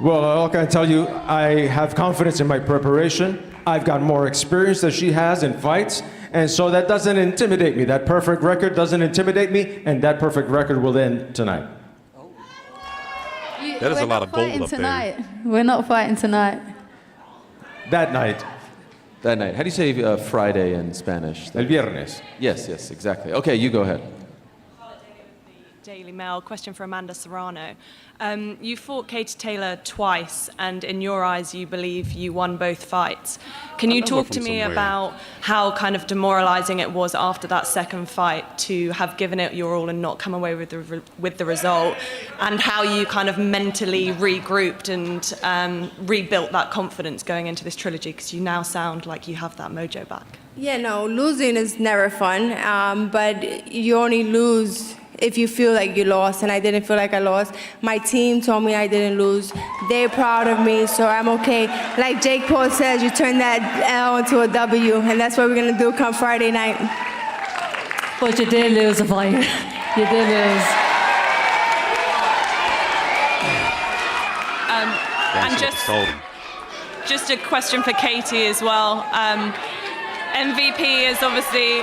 Speaker 6: Well, all I can tell you, I have confidence in my preparation. I've got more experience than she has in fights, and so that doesn't intimidate me. That perfect record doesn't intimidate me, and that perfect record will end tonight.
Speaker 1: That is a lot of gold up there.
Speaker 17: We're not fighting tonight.
Speaker 6: That night.
Speaker 2: That night. How do you say Friday in Spanish?
Speaker 6: El viernes.
Speaker 2: Yes, exactly. Okay, you go ahead.
Speaker 19: Daily Mail, question for Amanda Serrano. You fought Katie Taylor twice, and in your eyes, you believe you won both fights. Can you talk to me about how kind of demoralizing it was after that second fight to have given it your all and not come away with the result, and how you kind of mentally regrouped and rebuilt that confidence going into this trilogy, because you now sound like you have that mojo back?
Speaker 3: Yeah, no, losing is never fun, but you only lose if you feel like you lost, and I didn't feel like I lost. My team told me I didn't lose. They're proud of me, so I'm okay. Like Jake Paul says, you turn that L into a W, and that's what we're gonna do come Friday night.
Speaker 4: But you did lose a fight. You did lose.
Speaker 19: And just a question for Katie as well. MVP is obviously...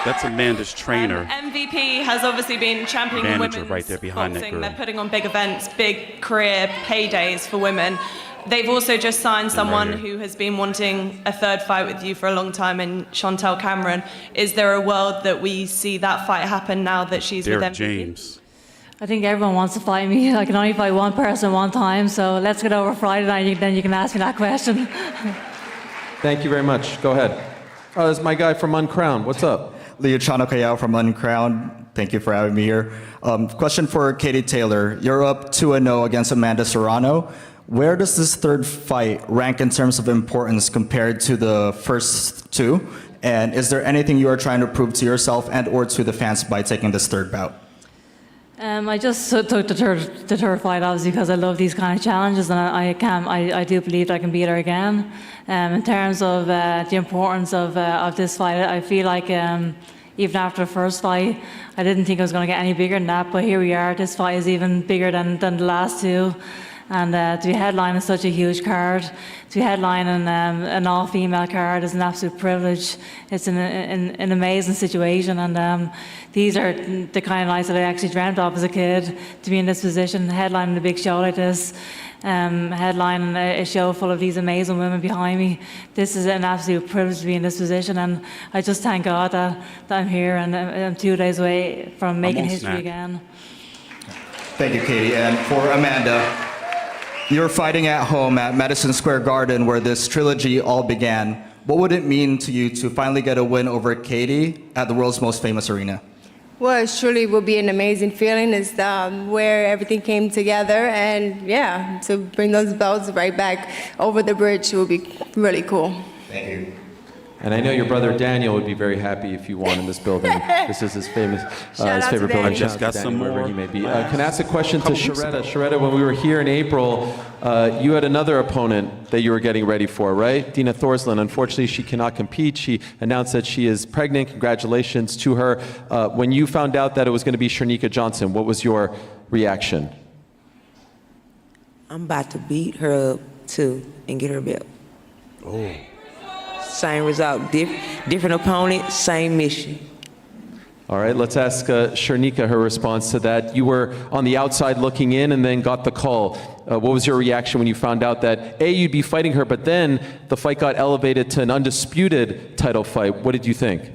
Speaker 1: That's Amanda's trainer.
Speaker 19: MVP has obviously been championing women's
Speaker 1: right there behind
Speaker 19: boxing.
Speaker 1: that girl.
Speaker 19: They're putting on big events, big career paydays for women. they've also just signed someone
Speaker 1: right here.
Speaker 19: who has been wanting a third fight with you for a long time, in Chantel Cameron. Is there a world that we see that fight happen now that she's
Speaker 1: Derek
Speaker 19: with MVP?
Speaker 1: James.
Speaker 4: I think everyone wants to fight me. I can only fight one person one time, so let's get over Friday night, then you can ask me that question.
Speaker 2: Thank you very much. Go ahead. Oh, this is my guy from Uncrowned. What's up?
Speaker 20: Leochano Callao from Uncrowned. Thank you for having me here. Question for Katie Taylor. You're up 2-0 against Amanda Serrano. Where does this third fight rank in terms of importance compared to the first two? And is there anything you are trying to prove to yourself and or to the fans by taking this third bout?
Speaker 4: I just took the third fight, obviously, because I love these kind of challenges, and I do believe I can beat her again. In terms of the importance of this fight, I feel like even after the first fight, I didn't think I was going to get any bigger than that, but here we are. This fight is even bigger than the last two. And to be headlining such a huge card, to be headlining an all-female card is an absolute privilege. It's an amazing situation, and these are the kind of nights that I actually dreamt of as a kid, to be in this position, headlining a big show like this, headlining a show full of these amazing women behind me. This is an absolute privilege to be in this position, and I just thank God that I'm here, and I'm 2 days away from making history again.
Speaker 20: Thank you, Katie. And for Amanda, you're fighting at home at Madison Square Garden where this trilogy all began. What would it mean to you to finally get a win over Katie at the world's most famous arena?
Speaker 3: Well, it surely will be an amazing feeling. It's where everything came together, and yeah, to bring those belts right back over the bridge will be really cool.
Speaker 20: Thank you.
Speaker 2: And I know your brother Daniel would be very happy if you won in this building. This is his famous, his favorite building.
Speaker 1: Just got some more.
Speaker 2: Wherever he may be. Can I ask a question to Sharetta? Sharetta, when we were here in April, you had another opponent that you were getting ready for, right? Dina Thorslund. Unfortunately, she cannot compete. She announced that she is pregnant. Congratulations to her. When you found out that it was going to be Shernika Johnson, what was your reaction?
Speaker 21: I'm about to beat her up too and get her belt.
Speaker 1: Oh.
Speaker 21: Same result, different opponent, same mission.
Speaker 2: All right, let's ask Shernika her response to that. You were on the outside looking in and then got the call. What was your reaction when you found out that, A, you'd be fighting her, but then the fight got elevated to an undisputed title fight? What did you think?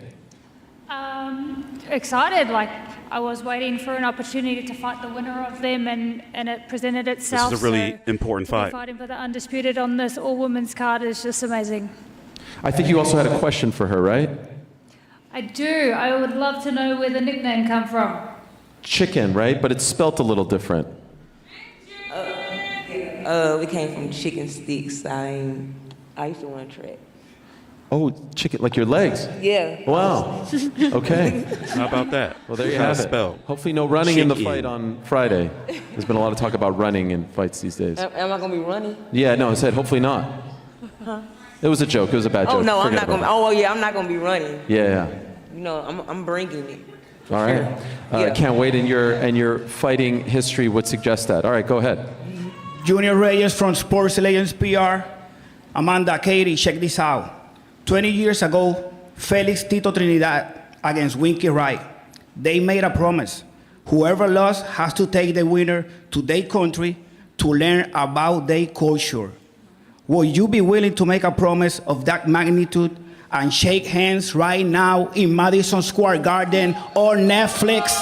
Speaker 22: Excited, like I was waiting for an opportunity to fight the winner of them, and it presented itself.
Speaker 1: This is a really important fight.
Speaker 22: Fighting for the undisputed on this all-women's card is just amazing.
Speaker 2: I think you also had a question for her, right?
Speaker 22: I do. I would love to know where the nickname come from.
Speaker 2: Chicken, right? But it's spelt a little different.
Speaker 21: We came from chicken sticks. I used to run track.
Speaker 2: Oh, chicken, like your legs?
Speaker 21: Yeah.
Speaker 2: Wow. Okay.
Speaker 1: How about that?
Speaker 2: Well, there you have it. Hopefully no running in the fight on Friday. There's been a lot of talk about running in fights these days.
Speaker 21: Am I going to be running?
Speaker 2: Yeah, no, I said hopefully not.
Speaker 21: Huh?
Speaker 2: It was a joke. It was a bad joke.
Speaker 21: Oh, no, I'm
Speaker 2: Forget
Speaker 21: not going to.
Speaker 2: about it.
Speaker 21: Oh, well, yeah, I'm not going to be running.
Speaker 2: Yeah.
Speaker 21: You know, I'm bringing it.
Speaker 2: All right.
Speaker 21: Yeah.
Speaker 2: Can't wait, and your fighting history would suggest that. All right, go ahead.
Speaker 23: Junior Reyes from Sports Legends PR. Amanda, Katie, check this out. 20 years ago, Felix Tito Trinidad against Winky Wright. They made a promise. Whoever lost has to take the winner to their country to learn about their culture. Would you be willing to make a promise of that magnitude and shake hands right now in Madison Square Garden or Netflix?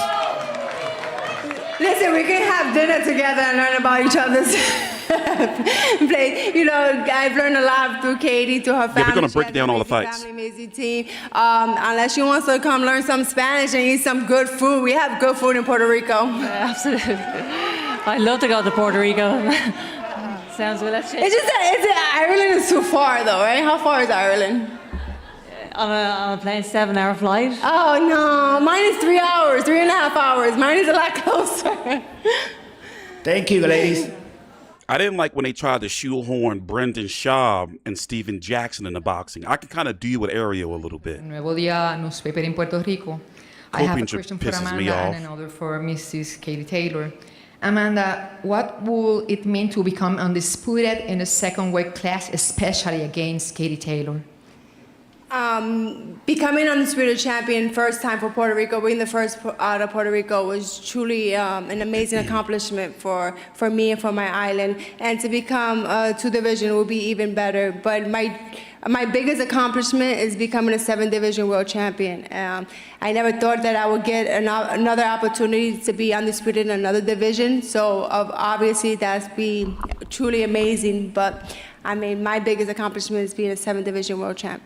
Speaker 3: Listen, we can have dinner together and learn about each other's play. You know, I've learned a lot through Katie, to her family.
Speaker 1: Yeah, we're going to break down all the fights.
Speaker 3: Family, amazing team. Unless she wants to come learn some Spanish and eat some good food. We have good food in Puerto Rico.
Speaker 4: Absolutely. I'd love to go to Puerto Rico. Sounds good.
Speaker 3: It's just that Ireland is too far, though, right? How far is Ireland?
Speaker 4: On a plane, 7-hour flight.
Speaker 3: Oh, no. Mine is 3 hours, 3.5 hours. Mine is a lot closer.
Speaker 23: Thank you, ladies.
Speaker 1: I didn't like when they tried to shoehorn Brendan Schaub and Steven Jackson in the boxing. I can kind of deal with Ariel a little bit.
Speaker 24: Nuevo día newspaper in Puerto Rico. I have a question for Amanda and another for Mrs. Katie Taylor. Amanda, what will it mean to become undisputed in the second weight class, especially against Katie Taylor?
Speaker 3: Becoming undisputed champion first time for Puerto Rico, being the first out of Puerto Rico was truly an amazing accomplishment for me and for my island. And to become two division will be even better. But my biggest accomplishment is becoming a 7th division world champion. I never thought that I would get another opportunity to be undisputed in another division. So obviously that's be truly amazing. But I mean, my biggest accomplishment is being a 7th division world champ.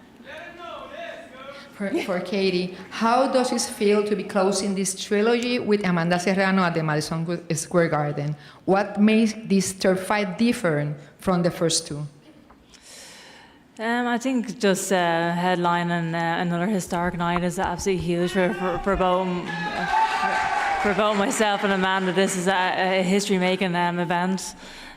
Speaker 24: For Katie, how does it feel to be closing this trilogy with Amanda Serrano at the Madison Square Garden? What makes this third fight different from the first two?
Speaker 4: I think just headlining another historic night is absolutely huge for both myself and Amanda. This is a history-making event.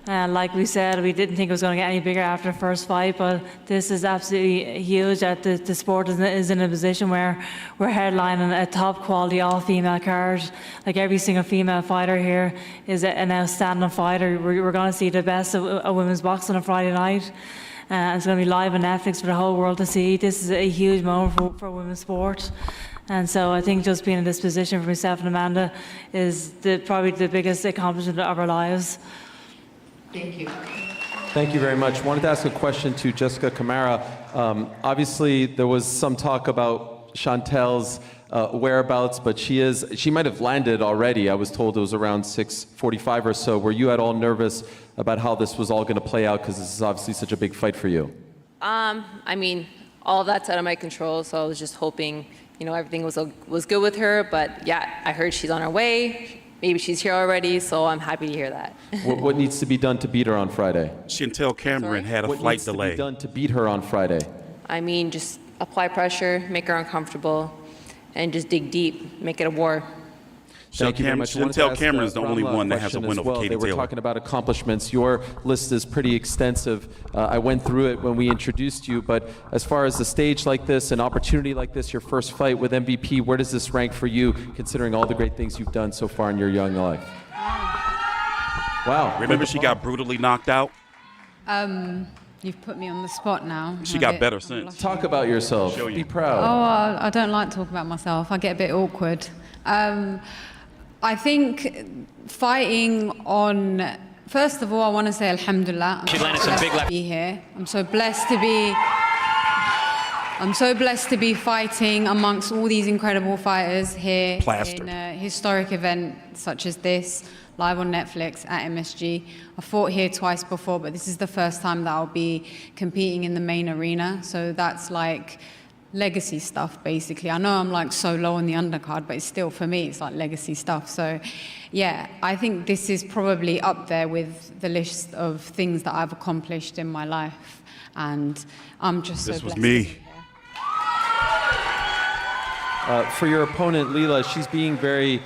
Speaker 4: Like we said, we didn't think it was going to get any bigger after the first fight, but this is absolutely huge that the sport is in a position where we're headlining a top-quality all-female card. Like every single female fighter here is an outstanding fighter. We're going to see the best of women's boxing on Friday night. It's going to be live on Netflix for the whole world to see. This is a huge moment for women's sport. And so I think just being in this position for myself and Amanda is probably the biggest accomplishment of our lives.
Speaker 24: Thank you.
Speaker 2: Thank you very much. Wanted to ask a question to Jessica Camara. Obviously, there was some talk about Chantel's whereabouts, but she might have landed already. I was told it was around 6:45 or so. Were you at all nervous about how this was all going to play out? Because this is obviously such a big fight for you.
Speaker 5: I mean, all of that's out of my control, so I was just hoping, everything was good with her. But yeah, I heard she's on her way. Maybe she's here already, so I'm happy to hear that.
Speaker 2: What needs to be done to beat her on Friday?
Speaker 1: Chantel Cameron had a flight delay.
Speaker 2: What needs to be done to beat her on Friday?
Speaker 5: I mean, just apply pressure, make her uncomfortable, and just dig deep, make it a war.
Speaker 2: Thank you very much.
Speaker 1: Chantel Cameron is the only one that has a win over Katie Taylor.
Speaker 2: They were talking about accomplishments. Your list is pretty extensive. I went through it when we introduced you, but as far as a stage like this, an opportunity like this, your first fight with MVP, where does this rank for you, considering all the great things you've done so far in your young life? Wow.
Speaker 1: Remember she got brutally knocked out?
Speaker 7: You've put me on the spot now.
Speaker 1: She got better since.
Speaker 2: Talk about yourself. Be proud.
Speaker 7: Oh, I don't like talking about myself. I get a bit awkward. I think fighting on, first of all, I want to say alhamdulillah.
Speaker 10: She landed some big
Speaker 7: to be here. I'm so blessed to be fighting amongst all these incredible fighters here in a historic event such as this, live on Netflix at MSG. I fought here twice before, but this is the first time that I'll be competing in the main arena. So that's like legacy stuff, basically. I know I'm like so low on the undercard, but it's still, for me, it's like legacy stuff. So yeah, I think this is probably up there with the list of things that I've accomplished in my life. And I'm just so blessed.
Speaker 1: This was me.
Speaker 2: For your opponent, Leila, she's being very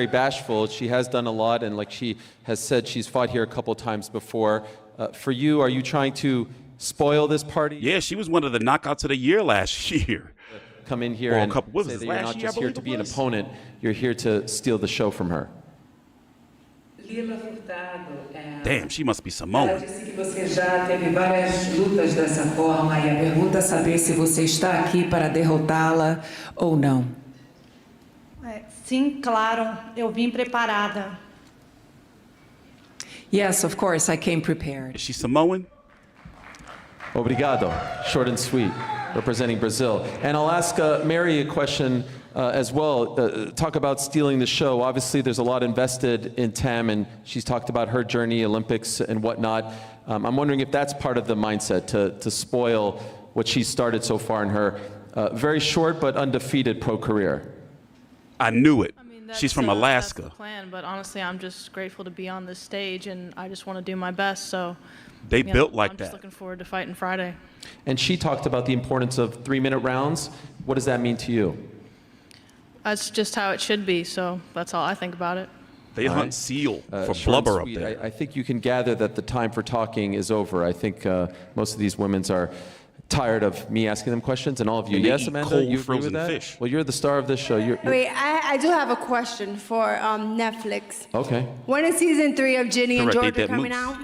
Speaker 2: bashful. She has done a lot, and like she has said, she's fought here a couple times before. For you, are you trying to spoil this party?
Speaker 1: Yeah, she was one of the knockouts of the year last year.
Speaker 2: Come in here and say that you're not just here to be an opponent, you're here to steal the show from her.
Speaker 1: Damn, she must be Samoan.
Speaker 11: Ela disse que você já teve várias lutas dessa forma e a pergunta é saber se você está aqui para derrotá-la ou não.
Speaker 25: Sim, claro, eu vim preparada.
Speaker 11: Yes, of course, I came prepared.
Speaker 1: Is she Samoan?
Speaker 2: Obrigado. Short and sweet, representing Brazil. And I'll ask Mary a question as well. Talk about stealing the show. Obviously, there's a lot invested in Tam, and she's talked about her journey, Olympics and whatnot. I'm wondering if that's part of the mindset, to spoil what she's started so far in her very short but undefeated pro career.
Speaker 1: I knew it. She's from Alaska.
Speaker 19: That's the plan, but honestly, I'm just grateful to be on this stage, and I just want to do my best. So
Speaker 1: they built like
Speaker 19: I'm
Speaker 1: that.
Speaker 19: just looking forward to fighting Friday.
Speaker 2: And she talked about the importance of 3-minute rounds. What does that mean to you?
Speaker 19: That's just how it should be. So that's all I think about it.
Speaker 1: They hunt seal for blubber up there.
Speaker 2: I think you can gather that the time for talking is over. I think most of these women are tired of me asking them questions, and all of you. Yes, Amanda,
Speaker 1: cold
Speaker 2: you agree with
Speaker 1: frozen
Speaker 2: that?
Speaker 1: fish.
Speaker 2: Well, you're the star of this show.
Speaker 3: Wait, I do have a question for Netflix.
Speaker 2: Okay.
Speaker 3: When is season 3 of Ginny and
Speaker 1: Correct,
Speaker 3: Georgia
Speaker 1: that
Speaker 3: coming
Speaker 1: moose.
Speaker 3: out?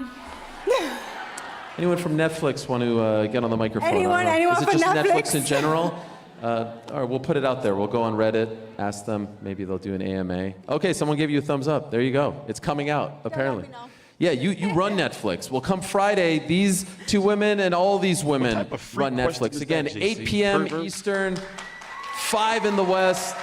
Speaker 2: Anyone from Netflix want to get on the microphone?
Speaker 3: Anyone
Speaker 2: Is it
Speaker 3: from
Speaker 2: just
Speaker 3: Netflix?
Speaker 2: in general? All right, we'll put it out there. We'll go on Reddit, ask them. Maybe they'll do an AMA. Okay, someone gave you a thumbs up. There you go. It's coming out, apparently. Yeah, you run Netflix. Well, come Friday, these two women and all these women run Netflix. Again, 8 p.m. Eastern, 5 in the West,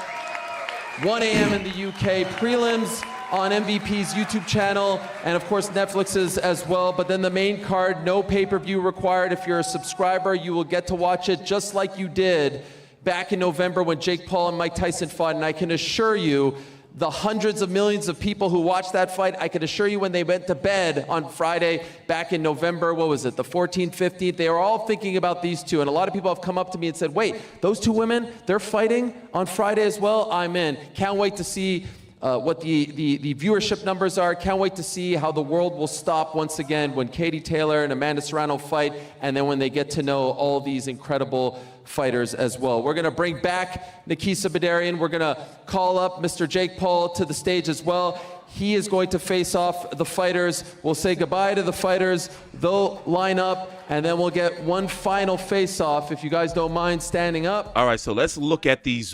Speaker 2: 1 a.m. in the UK. Prelims on MVP's YouTube channel, and of course Netflix's as well. But then the main card, no pay-per-view required. If you're a subscriber, you will get to watch it just like you did back in November when Jake Paul and Mike Tyson fought. And I can assure you, the hundreds of millions of people who watched that fight, I can assure you when they went to bed on Friday back in November, what was it, the 14th, 15th, they were all thinking about these two. And a lot of people have come up to me and said, wait, those two women, they're fighting on Friday as well? I'm in. Can't wait to see what the viewership numbers are. Can't wait to see how the world will stop once again when Katie Taylor and Amanda Serrano fight, and then when they get to know all these incredible fighters as well. We're going to bring back Nikisa Badarian. We're going to call up Mr. Jake Paul to the stage as well. He is going to face off the fighters. We'll say goodbye to the fighters. They'll line up, and then we'll get one final face-off, if you guys don't mind standing up.
Speaker 1: All right, so let's look at these.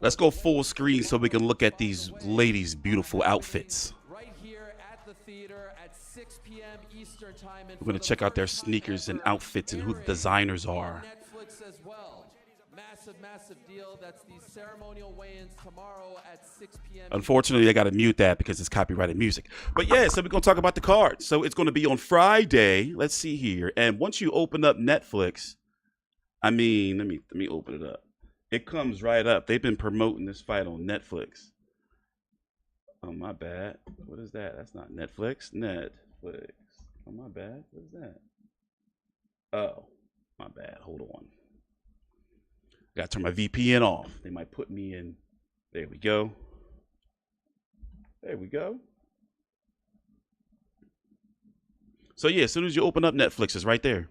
Speaker 1: Let's go full screen so we can look at these ladies' beautiful outfits.
Speaker 2: Right here at the theater at 6 p.m. Eastern time.
Speaker 1: We're going to check out their sneakers and outfits and who the designers are.
Speaker 2: Netflix as well. Massive deal. That's the ceremonial weigh-ins tomorrow at 6 p.m.
Speaker 1: Unfortunately, I got to mute that because it's copyrighted music. But yeah, so we're going to talk about the card. So it's going to be on Friday. Let's see here. And once you open up Netflix, I mean, let me open it up. It comes right up. They've been promoting this fight on Netflix. Oh, my bad. What is that? That's not Netflix. Netflix. Oh, my bad. What is that? Oh, my bad. Hold on. Got to turn my VPN off. They might put me in. There we go. There we go. So, yeah, as soon as you open up Netflix, it's right there.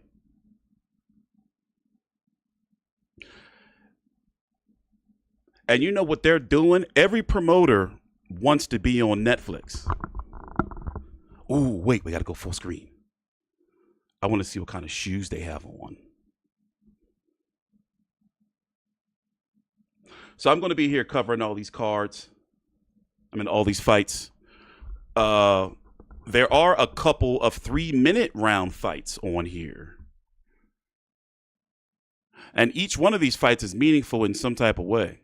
Speaker 1: And you know what they're doing? Every promoter wants to be on Netflix. Ooh, wait, we got to go full screen. I want to see what kind of shoes they have on. So I'm going to be here covering all these cards. All these fights. There are a couple of 3-minute round fights on here. And each one of these fights is meaningful in some type of way.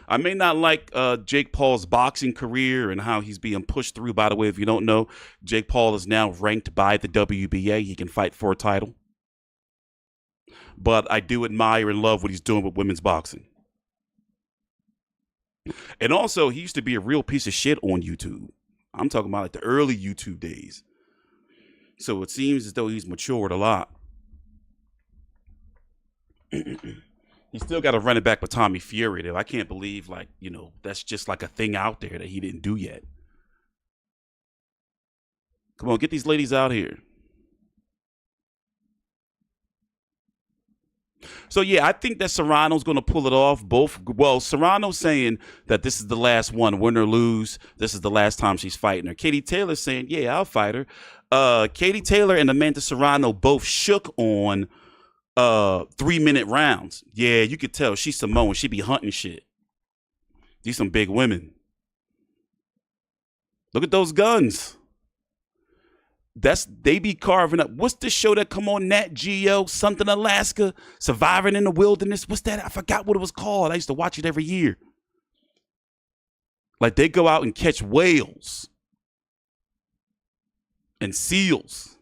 Speaker 1: I may not like Jake Paul's boxing career and how he's being pushed through. By the way, if you don't know, Jake Paul is now ranked by the WBA. He can fight for a title. But I do admire and love what he's doing with women's boxing. And also, he used to be a real piece of shit on YouTube. I'm talking about like the early YouTube days. So it seems as though he's matured a lot. He still got to run it back with Tommy Fury, though. I can't believe, that's just like a thing out there that he didn't do yet. Come on, get these ladies out here. So, yeah, I think that Serrano's going to pull it off. Serrano's saying that this is the last one, win or lose. This is the last time she's fighting her. Katie Taylor's saying, yeah, I'll fight her. Katie Taylor and Amanda Serrano both shook on 3-minute rounds. Yeah, you could tell she's Samoan. She be hunting shit. These some big women. Look at those guns. They be carving up. What's the show that come on Nat Geo? Something Alaska, Surviving in the Wilderness. What's that? I forgot what it was called. I used to watch it every year. Like they go out and catch whales and seals.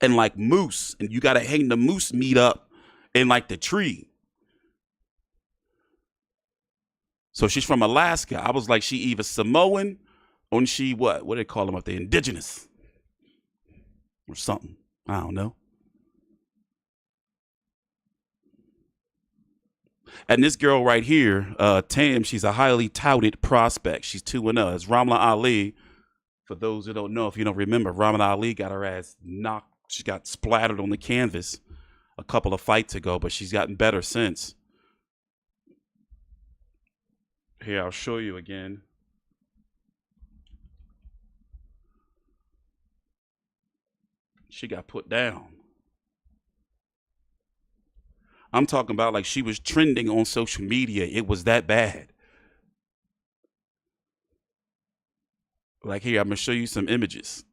Speaker 1: And like moose, and you gotta hang the moose meat up in like the tree. So she's from Alaska. I was like, she either Samoan or she what do they call them up there? Indigenous or something. I don't know. And this girl right here, Tam, she's a highly touted prospect. She's 2-0. It's Ramla Ali. For those who don't know, if you don't remember, Ramla Ali got her ass knocked. She got splattered on the canvas a couple of fights ago, but she's gotten better since. Here, I'll show you again. She got put down. I'm talking about like she was trending on social media. It was that bad. Like here, I'm going to show you some images.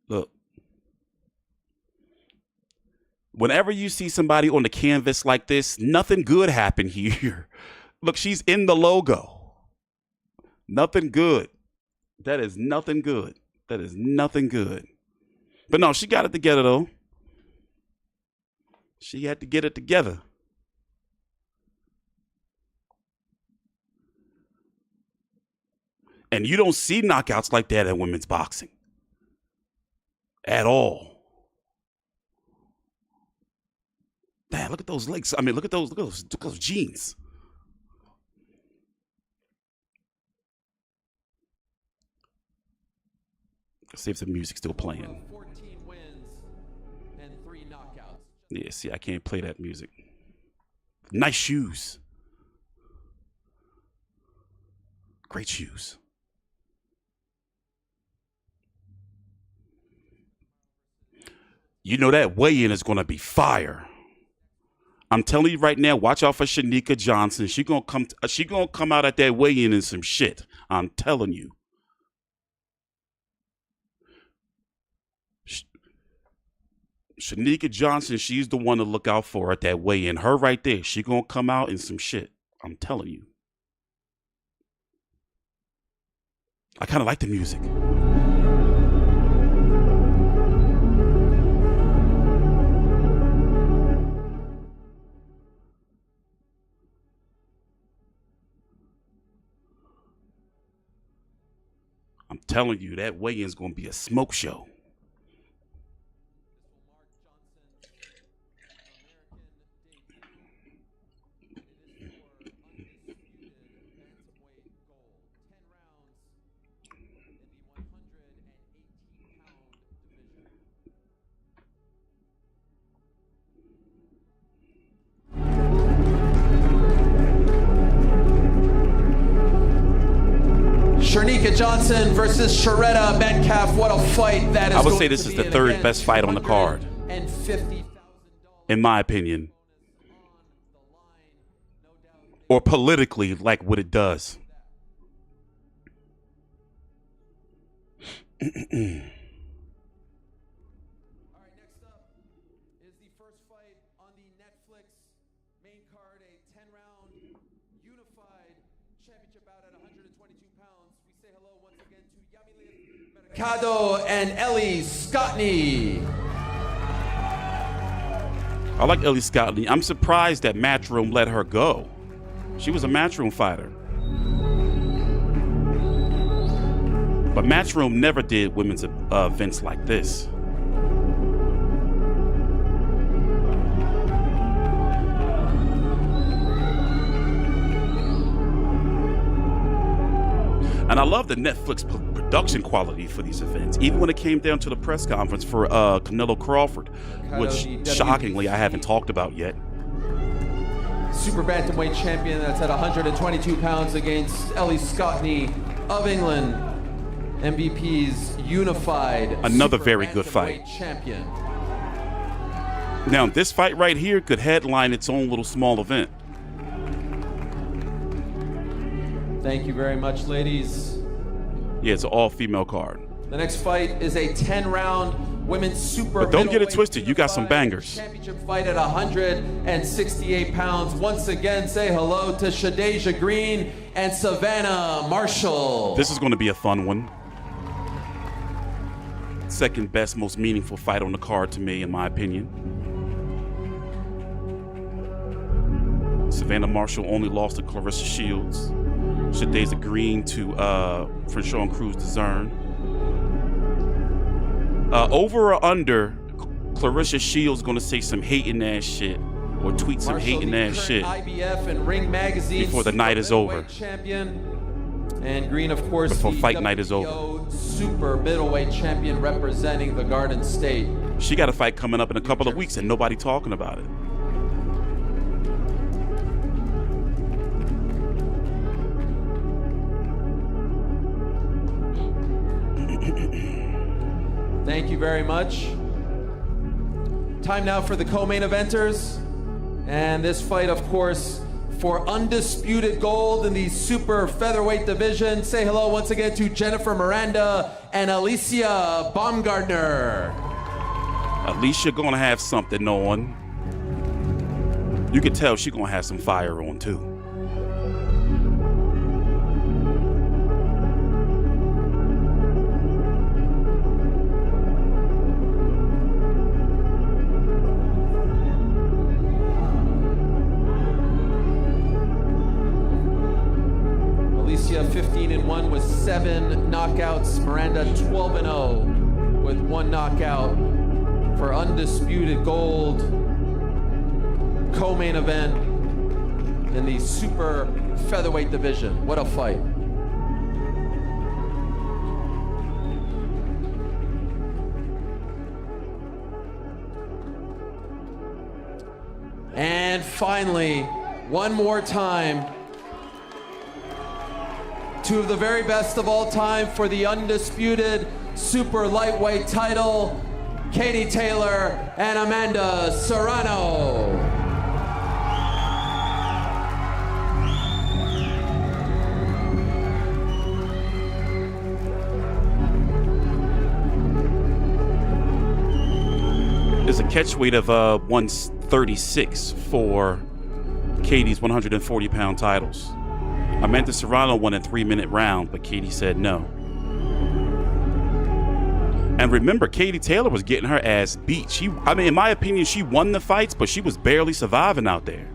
Speaker 1: Look. Whenever you see somebody on the canvas like this, nothing good happened here. Look, she's in the logo. Nothing good. That is nothing good. That is nothing good. But no, she got it together, though. She had to get it together. And you don't see knockouts like that in women's boxing. At all. Damn, look at those legs. I mean, look at those jeans. Let's see if the music's still playing.
Speaker 2: 14 wins and 3 knockouts.
Speaker 1: Yeah, see, I can't play that music. Nice shoes. Great shoes. You know that weigh-in is going to be fire. I'm telling you right now, watch out for Shanika Johnson. She gonna come out at that weigh-in in some shit. I'm telling you. Shanika Johnson, she's the one to look out for at that weigh-in. Her right there, she gonna come out in some shit. I'm telling you. I kind of like the music. I'm telling you, that weigh-in is going to be a smoke show.
Speaker 2: Shanika Johnson versus Sharetta Metcalf. What a fight that is.
Speaker 1: I would say this is the third best fight on the card. In my opinion. Or politically, like what it does.
Speaker 2: Mercado and Ellie Scottney.
Speaker 1: I like Ellie Scottney. I'm surprised that Matchroom let her go. She was a Matchroom fighter. But Matchroom never did women's events like this. And I love the Netflix production quality for these events, even when it came down to the press conference for Canelo Crawford, which shockingly I haven't talked about yet.
Speaker 2: Super bantamweight champion that's at 122 pounds against Ellie Scottney of England. MVP's unified.
Speaker 1: Another very good fight.
Speaker 2: Champion.
Speaker 1: Now, this fight right here could headline its own little small event.
Speaker 2: Thank you very much, ladies.
Speaker 1: Yeah, it's an all-female card.
Speaker 2: The next fight is a 10-round women's super.
Speaker 1: But don't get it twisted. You got some bangers.
Speaker 2: Championship fight at 168 pounds. Once again, say hello to Shadeja Green and Savannah Marshall.
Speaker 1: This is going to be a fun one. Second best, most meaningful fight on the card to me, in my opinion. Savannah Marshall only lost to Clarissa Shields. Shadeja Green to Franchon Cruz DeZern. Over or under, Clarissa Shields going to say some hating ass shit or tweet some hating ass shit
Speaker 2: IBF and Ring Magazine
Speaker 1: before the night is over.
Speaker 2: Champion. And Green, of course,
Speaker 1: before
Speaker 2: the
Speaker 1: fight night is over.
Speaker 2: Super middleweight champion representing the Garden State.
Speaker 1: She got a fight coming up in a couple of weeks and nobody talking about it.
Speaker 2: Thank you very much. Time now for the co-main eventers. And this fight, of course, for undisputed gold in the super featherweight division. Say hello once again to Jennifer Miranda and Alicia Baumgartner.
Speaker 1: Alicia gonna have something on. You can tell she gonna have some fire on too.
Speaker 2: Alicia 15-1 with 7 knockouts. Miranda 12-0 with 1 knockout for undisputed gold co-main event in the super featherweight division. What a fight. And finally, one more time, two of the very best of all time for the undisputed super lightweight title, Katie Taylor and Amanda Serrano.
Speaker 1: There's a catch weight of 136 for Katie's 140-pound titles. Amanda Serrano won a 3-minute round, but Katie said no. And remember, Katie Taylor was getting her ass beat. In my opinion, she won the fights, but she was barely surviving out there.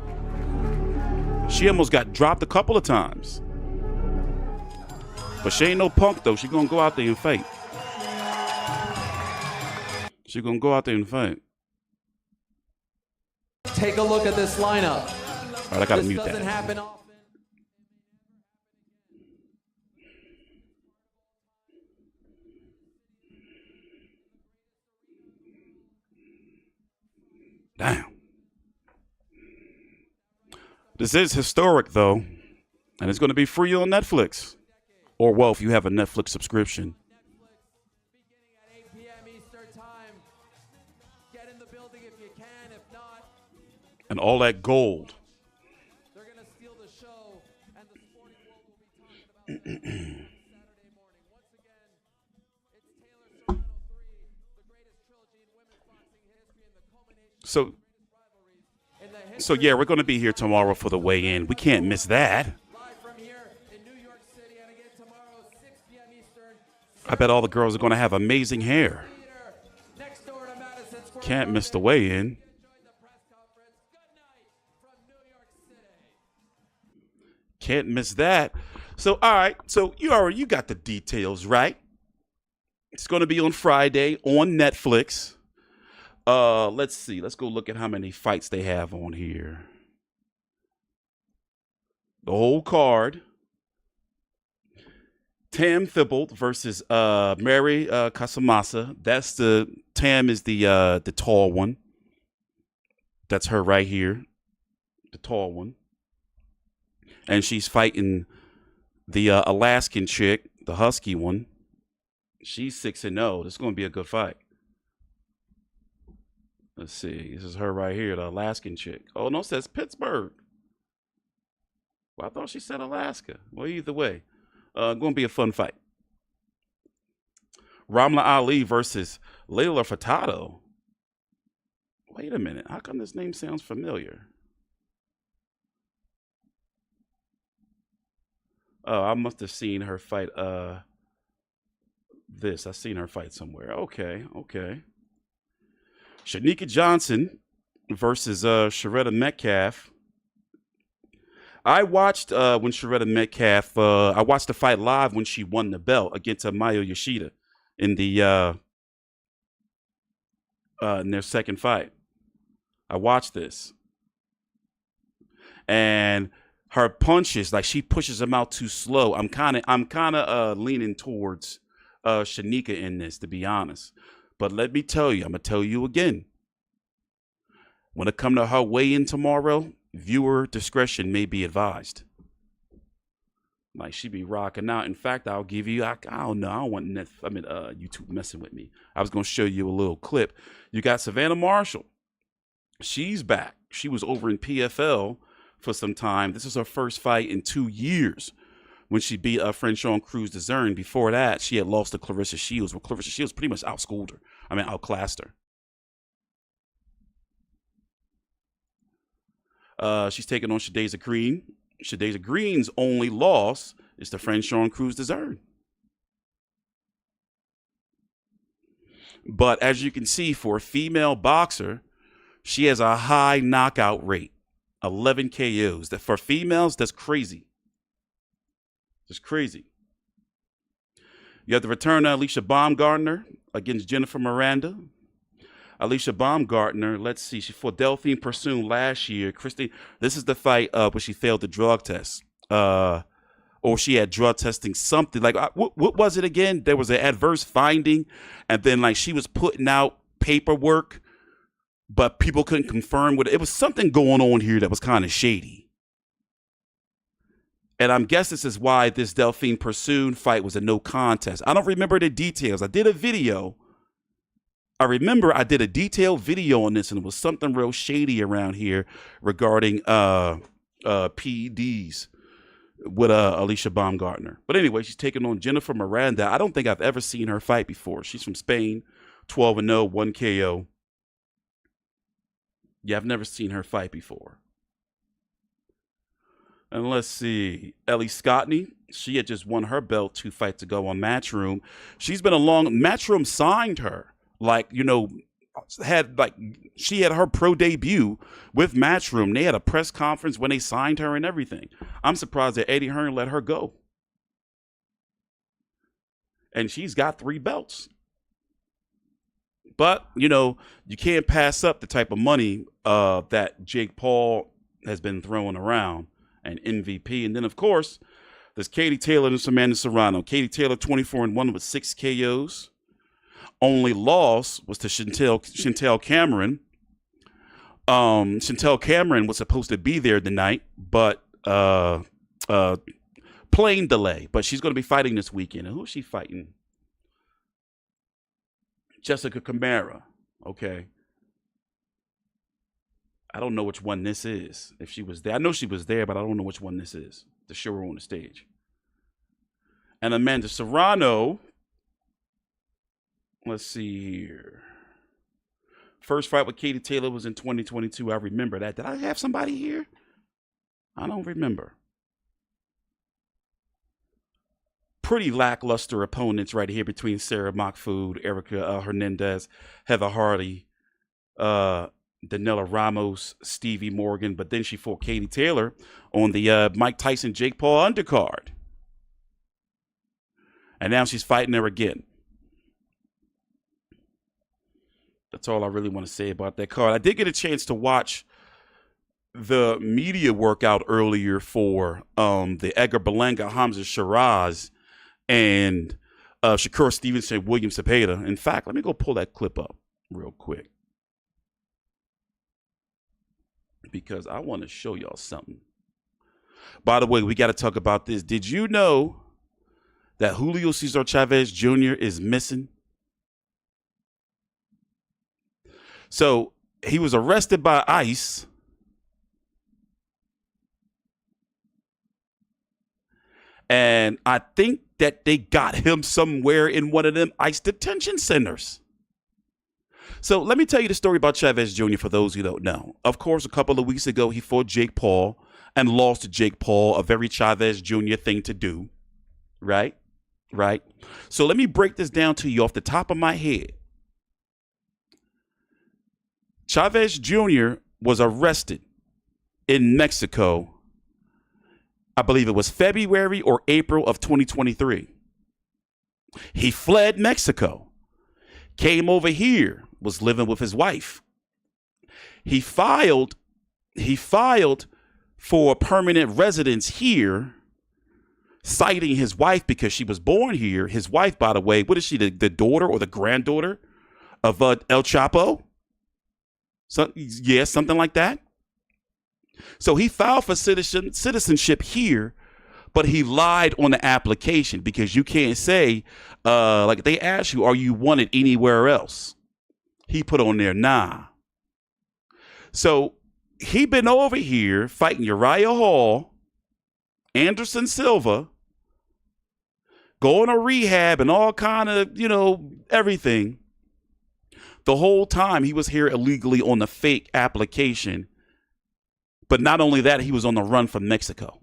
Speaker 1: She almost got dropped a couple of times. But she ain't no punk, though. She gonna go out there and fight. She gonna go out there and fight.
Speaker 2: Take a look at this lineup.
Speaker 1: All right, I gotta mute that.
Speaker 2: This doesn't happen often.
Speaker 1: Damn. This is historic, though, and it's going to be free on Netflix. Or, well, if you have a Netflix subscription. And all that gold.
Speaker 2: They're going to steal the show, and the sporting world will be talking about this Saturday morning. Once again, it's Taylor Serrano 3, the greatest trilogy in women's boxing history, and the culmination
Speaker 1: So yeah, we're going to be here tomorrow for the weigh-in. We can't miss that. I bet all the girls are going to have amazing hair. Can't miss the weigh-in. Can't miss that. So, all right. So you got the details, right? It's going to be on Friday on Netflix. Let's see. Let's go look at how many fights they have on here. The whole card. Tam Thibault versus Mary Casamassa. That's Tam is the tall one. That's her right here. The tall one. And she's fighting the Alaskan chick, the husky one. She's 6-0. This is going to be a good fight. Let's see. This is her right here, the Alaskan chick. Oh, no, it says Pittsburgh. Well, I thought she said Alaska. Well, either way, going to be a fun fight. Ramla Ali versus Layla Furtado. Wait a minute. How come this name sounds familiar? Oh, I must have seen her fight. I've seen her fight somewhere. Okay. Shanika Johnson versus Sharetta Metcalf. I watched when Sharetta Metcalf. I watched the fight live when she won the belt against Mayo Yoshida in the in their second fight. I watched this, and her punches, like she pushes them out too slow. I'm kind of leaning towards Shanika in this, to be honest. But let me tell you, I'm gonna tell you again. When it comes to her weigh-in tomorrow, viewer discretion may be advised. Like, she be rocking out. In fact, I'll give you, I don't know, I don't want YouTube messing with me. I was going to show you a little clip. You got Savannah Marshall. She's back. She was over in PFL for some time. This is her first fight in 2 years when she beat a friend Sean Cruz DeZern. Before that, she had lost to Clarissa Shields, where Clarissa Shields pretty much outclassed her. She's taking on Shadaza Green. Shadaza Green's only loss is to friend Sean Cruz DeZern. But as you can see, for a female boxer, she has a high knockout rate, 11 KOs. That for females, that's crazy. It's crazy. You have the return of Alicia Baumgartner against Jennifer Miranda. Alicia Baumgartner, let's see, she fought Delphine Persoon last year. This is the fight where she failed the drug test. Or she had drug testing something. Like, what was it again? There was an adverse finding, and then like she was putting out paperwork, but people couldn't confirm what it was. Something going on here that was kind of shady. And I'm guessing this is why this Delphine Persoon fight was a no contest. I don't remember the details. I did a video. I remember I did a detailed video on this, and it was something real shady around here regarding PEDs with Alicia Baumgartner. But anyway, she's taking on Jennifer Miranda. I don't think I've ever seen her fight before. She's from Spain, 12-0, 1 KO. Yeah, I've never seen her fight before. And let's see, Ellie Scottney, she had just won her belt 2 fights ago on Matchroom. She's been Matchroom signed her, she had her pro debut with Matchroom. They had a press conference when they signed her and everything. I'm surprised that Eddie Hearn let her go. And she's got 3 belts. But, you can't pass up the type of money that Jake Paul has been throwing around. And MVP. And then, of course, there's Katie Taylor and Amanda Serrano. Katie Taylor, 24-1 with 6 KOs. Only loss was to Chantel Cameron. Chantel Cameron was supposed to be there tonight, but plane delay. But she's going to be fighting this weekend. And who is she fighting? Jessica Camara. Okay. I don't know which one this is. If she was there, I know she was there, but I don't know which one this is to show her on the stage. And Amanda Serrano, let's see here. First fight with Katie Taylor was in 2022. I remember that. Did I have somebody here? I don't remember. Pretty lackluster opponents right here between Sarah Mahfoud, Erica Hernandez, Heather Hardy, Danella Ramos, Stevie Morgan, but then she fought Katie Taylor on the Mike Tyson Jake Paul undercard. And now she's fighting her again. That's all I really want to say about that card. I did get a chance to watch the media workout earlier for the Edgar Berlanga, Hamza Shiraz, and Shakur Stevenson, William Cepeda. In fact, let me go pull that clip up real quick, because I want to show y'all something. By the way, we got to talk about this. Did you know that Julio Cesar Chavez Jr. is missing? So he was arrested by ICE. And I think that they got him somewhere in one of them ICE detention centers. So let me tell you the story about Chavez Jr. for those who don't know. Of course, a couple of weeks ago, he fought Jake Paul and lost to Jake Paul, a very Chavez Jr. thing to do. Right? Right? So let me break this down to you off the top of my head. Chavez Jr. was arrested in Mexico. I believe it was February or April of 2023. He fled Mexico, came over here, was living with his wife. He filed for permanent residence here, citing his wife because she was born here. His wife, by the way, what is she, the daughter or the granddaughter of El Chapo? So, yeah, something like that. So he filed for citizenship here, But he lied on the application because you can't say, like they asked you, are you wanted anywhere else? He put on there, nah. So he been over here fighting Uriah Hall, Anderson Silva, going to rehab and all kind of, everything. The whole time he was here illegally on the fake application. But not only that, he was on the run from Mexico.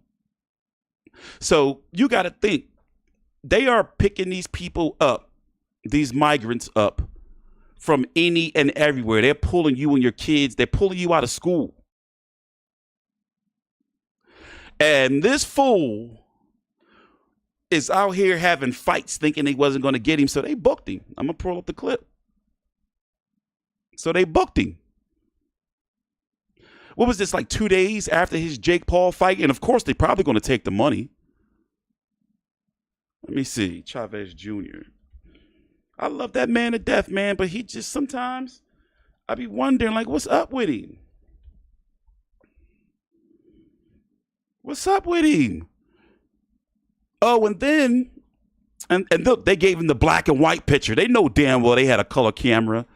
Speaker 1: So you got to think, they are picking these people up, these migrants up from any and everywhere. They're pulling you and your kids. They're pulling you out of school. And this fool is out here having fights thinking they wasn't going to get him. So they booked him. I'm going to pull up the clip. So they booked him. What was this, like 2 days after his Jake Paul fight? And of course, they're probably going to take the money. Let me see. Chavez Jr. I love that man to death, man. But he just sometimes, I be wondering, like, what's up with him? What's up with him? Oh, and then, and look, they gave him the black and white picture. They know damn well they had a color camera.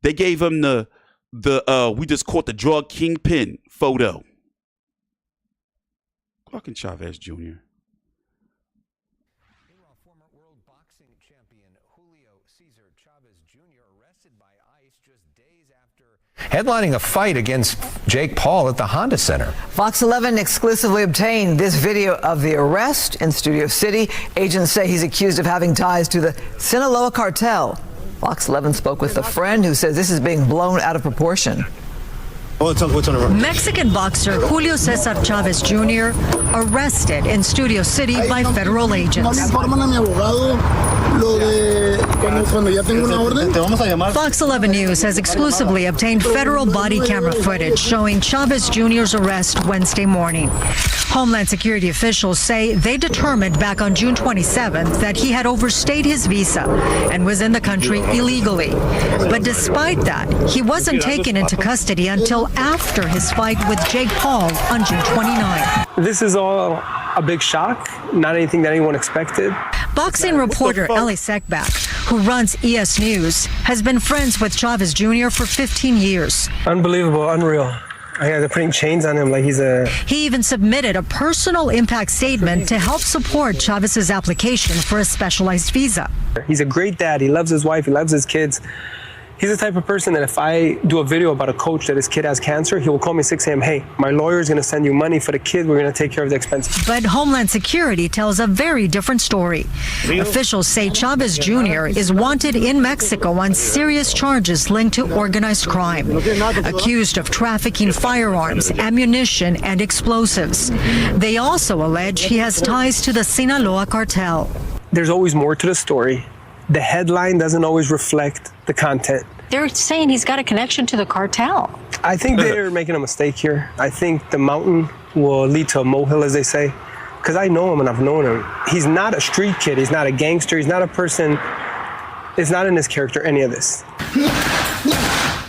Speaker 1: They gave him the we just caught the drug kingpin photo. Fucking Chavez Jr.
Speaker 8: Former world boxing champion Julio Cesar Chavez Jr. arrested by ICE just days after headlining a fight against Jake Paul at the Honda Center.
Speaker 9: Fox 11 exclusively obtained this video of the arrest in Studio City. Agents say he's accused of having ties to the Sinaloa cartel. Fox 11 spoke with a friend who says this is being blown out of proportion.
Speaker 10: Mexican boxer Julio Cesar Chavez Jr. arrested in Studio City by federal agents. Fox 11 News has exclusively obtained federal body camera footage showing Chavez Jr.'s arrest Wednesday morning. Homeland Security officials say they determined back on June 27th that he had overstayed his visa and was in the country illegally. But despite that, he wasn't taken into custody until after his fight with Jake Paul on June 29th.
Speaker 12: This is all a big shock, not anything that anyone expected.
Speaker 10: Boxing reporter Ellie Sekbak, who runs ES News, has been friends with Chavez Jr. for 15 years.
Speaker 12: Unbelievable, unreal. I had to putting chains on him like he's a...
Speaker 10: He even submitted a personal impact statement to help support Chavez's application for a specialized visa.
Speaker 12: He's a great dad. He loves his wife. He loves his kids. He's the type of person that if I do a video about a coach that his kid has cancer, he will call me 6 a.m. Hey, my lawyer is going to send you money for the kid. We're going to take care of the expenses.
Speaker 10: But Homeland Security tells a very different story. Officials say Chavez Jr. is wanted in Mexico on serious charges linked to organized crime, accused of trafficking firearms, ammunition, and explosives. They also allege he has ties to the Sinaloa cartel.
Speaker 12: There's always more to the story. The headline doesn't always reflect the content.
Speaker 10: They're saying he's got a connection to the cartel.
Speaker 12: I think they're making a mistake here. I think the mountain will lead to a molehill, as they say, because I know him and I've known him. He's not a street kid. He's not a gangster. He's not a person. It's not in his character, any of this.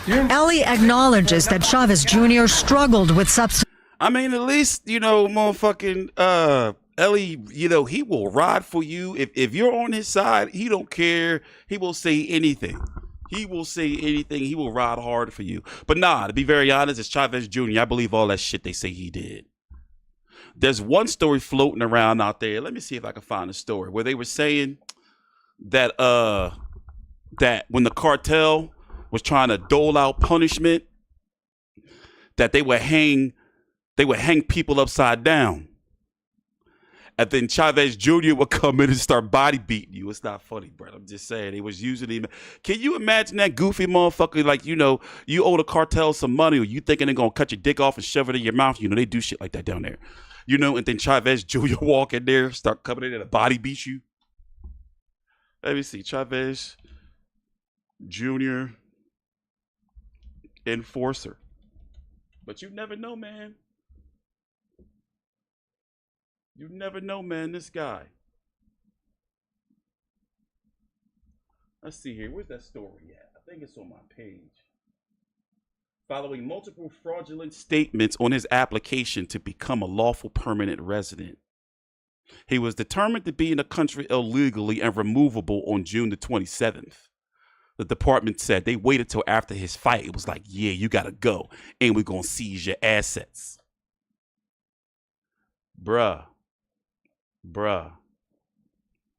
Speaker 10: Ellie acknowledges that Chavez Jr. struggled with substance.
Speaker 1: I mean, at least, motherfucking, Ellie, he will ride for you. If you're on his side, he don't care. He will say anything. He will say anything. He will ride hard for you. But nah, to be very honest, it's Chavez Jr. I believe all that shit they say he did. There's one story floating around out there. Let me see if I can find a story where they were saying that that when the cartel was trying to dole out punishment, that they would hang people upside down. And then Chavez Jr. would come in and start body beating you. It's not funny, bro. I'm just saying. They was using him. Can you imagine that goofy motherfucker? Like, you owe the cartel some money, or you thinking they're going to cut your dick off and shove it in your mouth. They do shit like that down there. And then Chavez Jr. walk in there, start coming in and body beat you. Let me see. Chavez Jr. enforcer. But you never know, man. You never know, man, this guy. Let's see here. Where's that story at? I think it's on my page. Following multiple fraudulent statements on his application to become a lawful permanent resident. He was determined to be in the country illegally and removable on June the 27th. The department said they waited till after his fight. It was like, yeah, you got to go, and we're going to seize your assets. Bruh.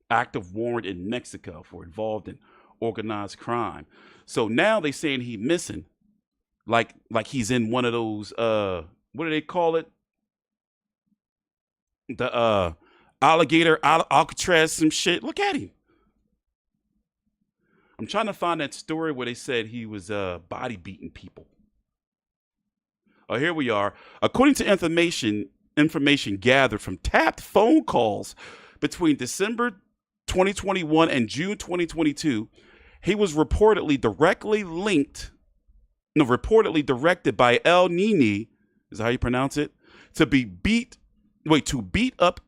Speaker 1: Active warrant in Mexico for involved in organized crime. So now they saying he missing. Like he's in one of those, what do they call it? The alligator, Alcatraz, some shit. Look at him. I'm trying to find that story where they said he was body beating people. Oh, here we are. According to information gathered from tapped phone calls between December 2021 and June 2022, he was reportedly directed by El Nini, is that how you pronounce it, to beat up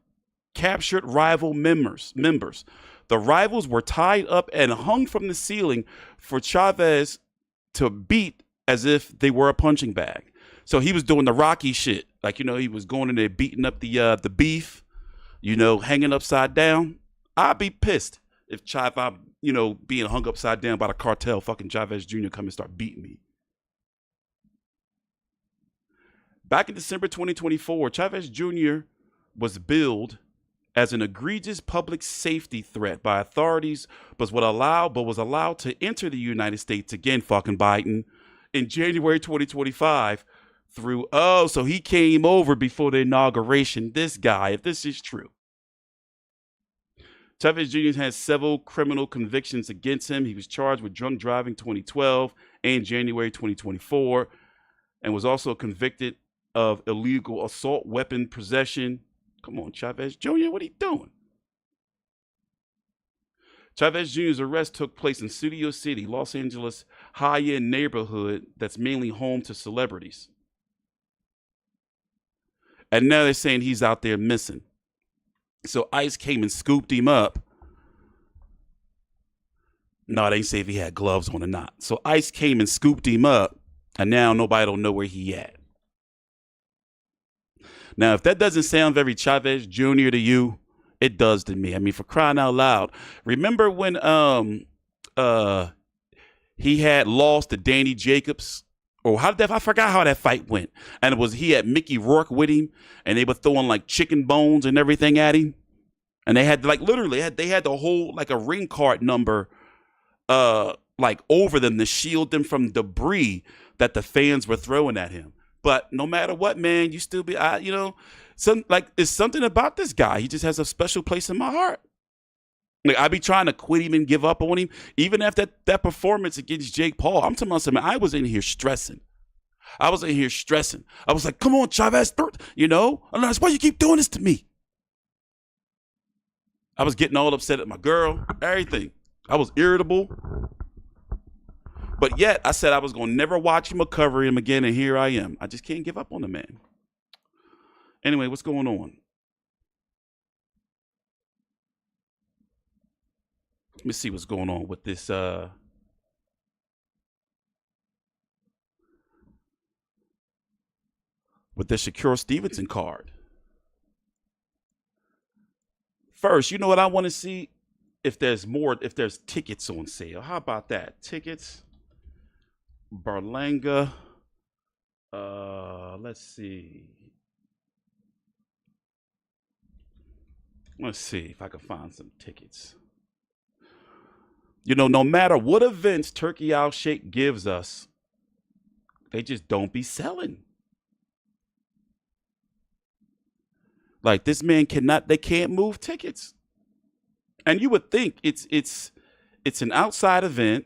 Speaker 1: captured rival members. The rivals were tied up and hung from the ceiling for Chavez to beat as if they were a punching bag. So he was doing the Rocky shit. Like, he was going in there beating up the beef, hanging upside down. I'd be pissed if Chavez, being hung upside down by the cartel, fucking Chavez Jr. come and start beating me. Back in December 2024, Chavez Jr. was billed as an egregious public safety threat by authorities, but was allowed to enter the United States again, fucking Biden, in January 2025 through, so he came over before the inauguration. This guy, if this is true. Chavez Jr. has several criminal convictions against him. He was charged with drunk driving 2012 and January 2024, and was also convicted of illegal assault weapon possession. Come on, Chavez Jr., what are you doing? Chavez Jr.'s arrest took place in Studio City, Los Angeles, high-end neighborhood that's mainly home to celebrities. And now they're saying he's out there missing. So ICE came and scooped him up. No, they didn't say if he had gloves on or not. So ICE came and scooped him up, and now nobody don't know where he at. Now, if that doesn't sound very Chavez Jr. to you, it does to me. I mean, for crying out loud. Remember when he had lost to Danny Jacobs? Or I forgot how that fight went. And he had Mickey Rourke with him, and they were throwing like chicken bones and everything at him. And they had they had the whole like a ring card number like over them to shield them from debris that the fans were throwing at him. But no matter what, man, you still be, it's something about this guy. He just has a special place in my heart. Like, I be trying to quit him and give up on him. Even after that performance against Jake Paul, I'm talking about something. I was in here stressing. I was like, come on, Chavez, that's why you keep doing this to me. I was getting all upset at my girl, everything. I was irritable. But yet, I said I was going to never watch him or cover him again, and here I am. I just can't give up on the man. Anyway, what's going on? Let me see what's going on with this. With the Shakur Stevenson card. First, you know what I want to see? If there's tickets on sale. How about that? Tickets. Berlanga. Let's see. Let's see if I can find some tickets. No matter what events Turki Al-Sheikh gives us, they just don't be selling. Like, this man they can't move tickets. And you would think it's an outside event.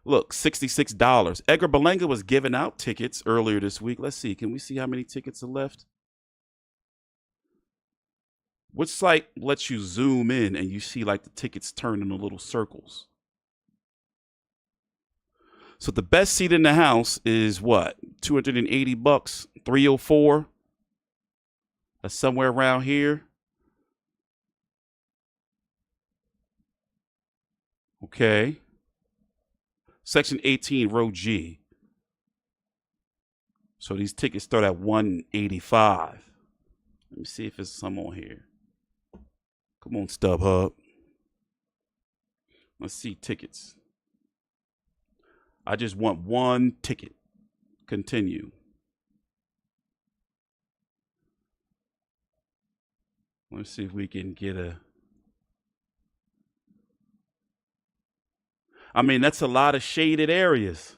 Speaker 1: Look, $66. Edgar Berlanga was giving out tickets earlier this week. Let's see. Can we see how many tickets are left? Which site lets you zoom in and you see like the tickets turn into little circles? So the best seat in the house is what? $280, 304. That's somewhere around here. Okay. Section 18, row G. So these tickets start at $185. Let me see if there's some on here. Come on, StubHub. Let's see tickets. I just want one ticket. Continue. Let's see if we can get a... I mean, that's a lot of shaded areas,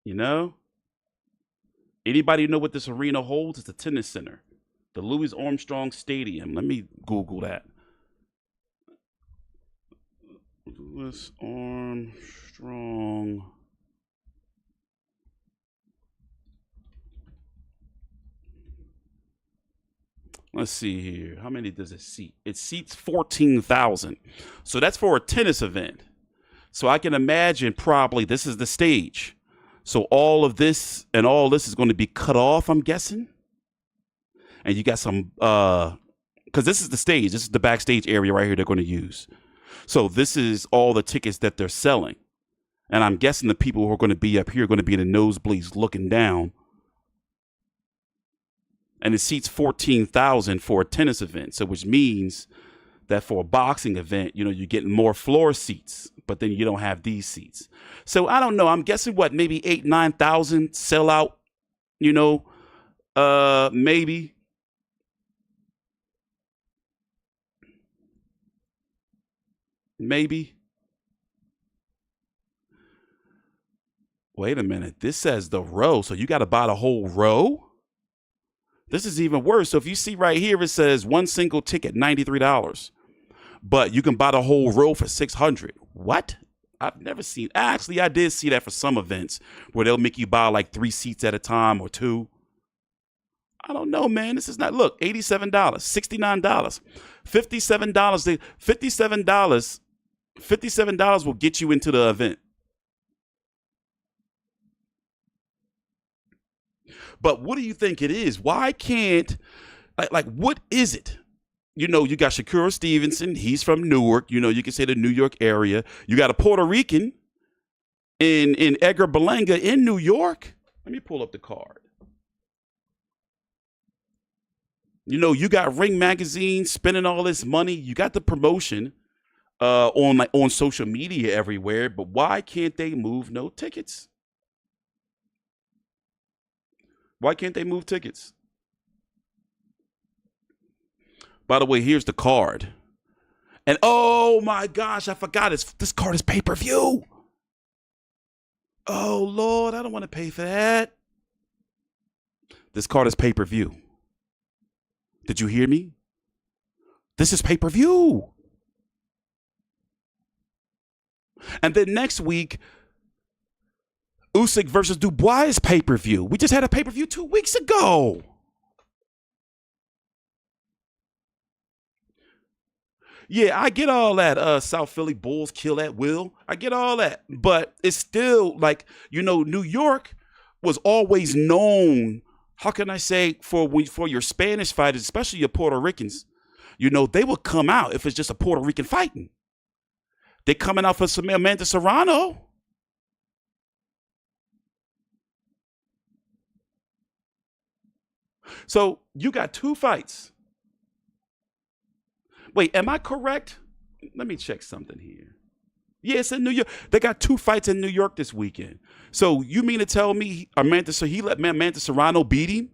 Speaker 1: you know? Anybody know what this arena holds? It's a tennis center. The Louis Armstrong Stadium. Let me Google that. Louis Armstrong. Let's see here. How many does it seat? It seats 14,000. So that's for a tennis event. So I can imagine probably this is the stage. So all of this and all this is going to be cut off, I'm guessing. And you got some, because this is the stage. This is the backstage area right here they're going to use. So this is all the tickets that they're selling. And I'm guessing the people who are going to be up here are going to be in the nosebleeds looking down. And it seats 14,000 for a tennis event. So which means that for a boxing event, you know, you're getting more floor seats, but then you don't have these seats. So I don't know. I'm guessing what, maybe 8,000, 9,000 sell out, you know, maybe. Maybe. Wait a minute. This says the row. So you got to buy the whole row? This is even worse. So if you see right here, it says one single ticket, $93. But you can buy the whole row for $600. What? I've never seen. Actually, I did see that for some events where they'll make you buy like 3 seats at a time or 2. I don't know, man. This is not. Look, $87, $69, $57. $57 will get you into the event. But what do you think it is? Why can't, like what is it? You know, you got Shakur Stevenson. He's from Newark. You know, you can say the New York area. You got a Puerto Rican in Edgar Berlanga in New York. Let me pull up the card. You know, you got Ring Magazine spending all this money. You got the promotion on social media everywhere. But why can't they move no tickets? Why can't they move tickets? By the way, here's the card. And oh my gosh, I forgot this card is pay-per-view. Oh Lord, I don't want to pay for that. This card is pay-per-view. Did you hear me? This is pay-per-view. And then next week, Usyk versus Dubois is pay-per-view. We just had a pay-per-view 2 weeks ago. Yeah, I get all that. South Philly Bulls kill at will. I get all that. But it's still like, you know, New York was always known, how can I say, for your Spanish fighters, especially your Puerto Ricans. You know, they would come out if it's just a Puerto Rican fighting. They're coming out for some Amanda Serrano. So you got 2 fights. Wait, am I correct? Let me check something here. Yeah, it's in New York. They got 2 fights in New York this weekend. So you mean to tell me he let Amanda Serrano beat him?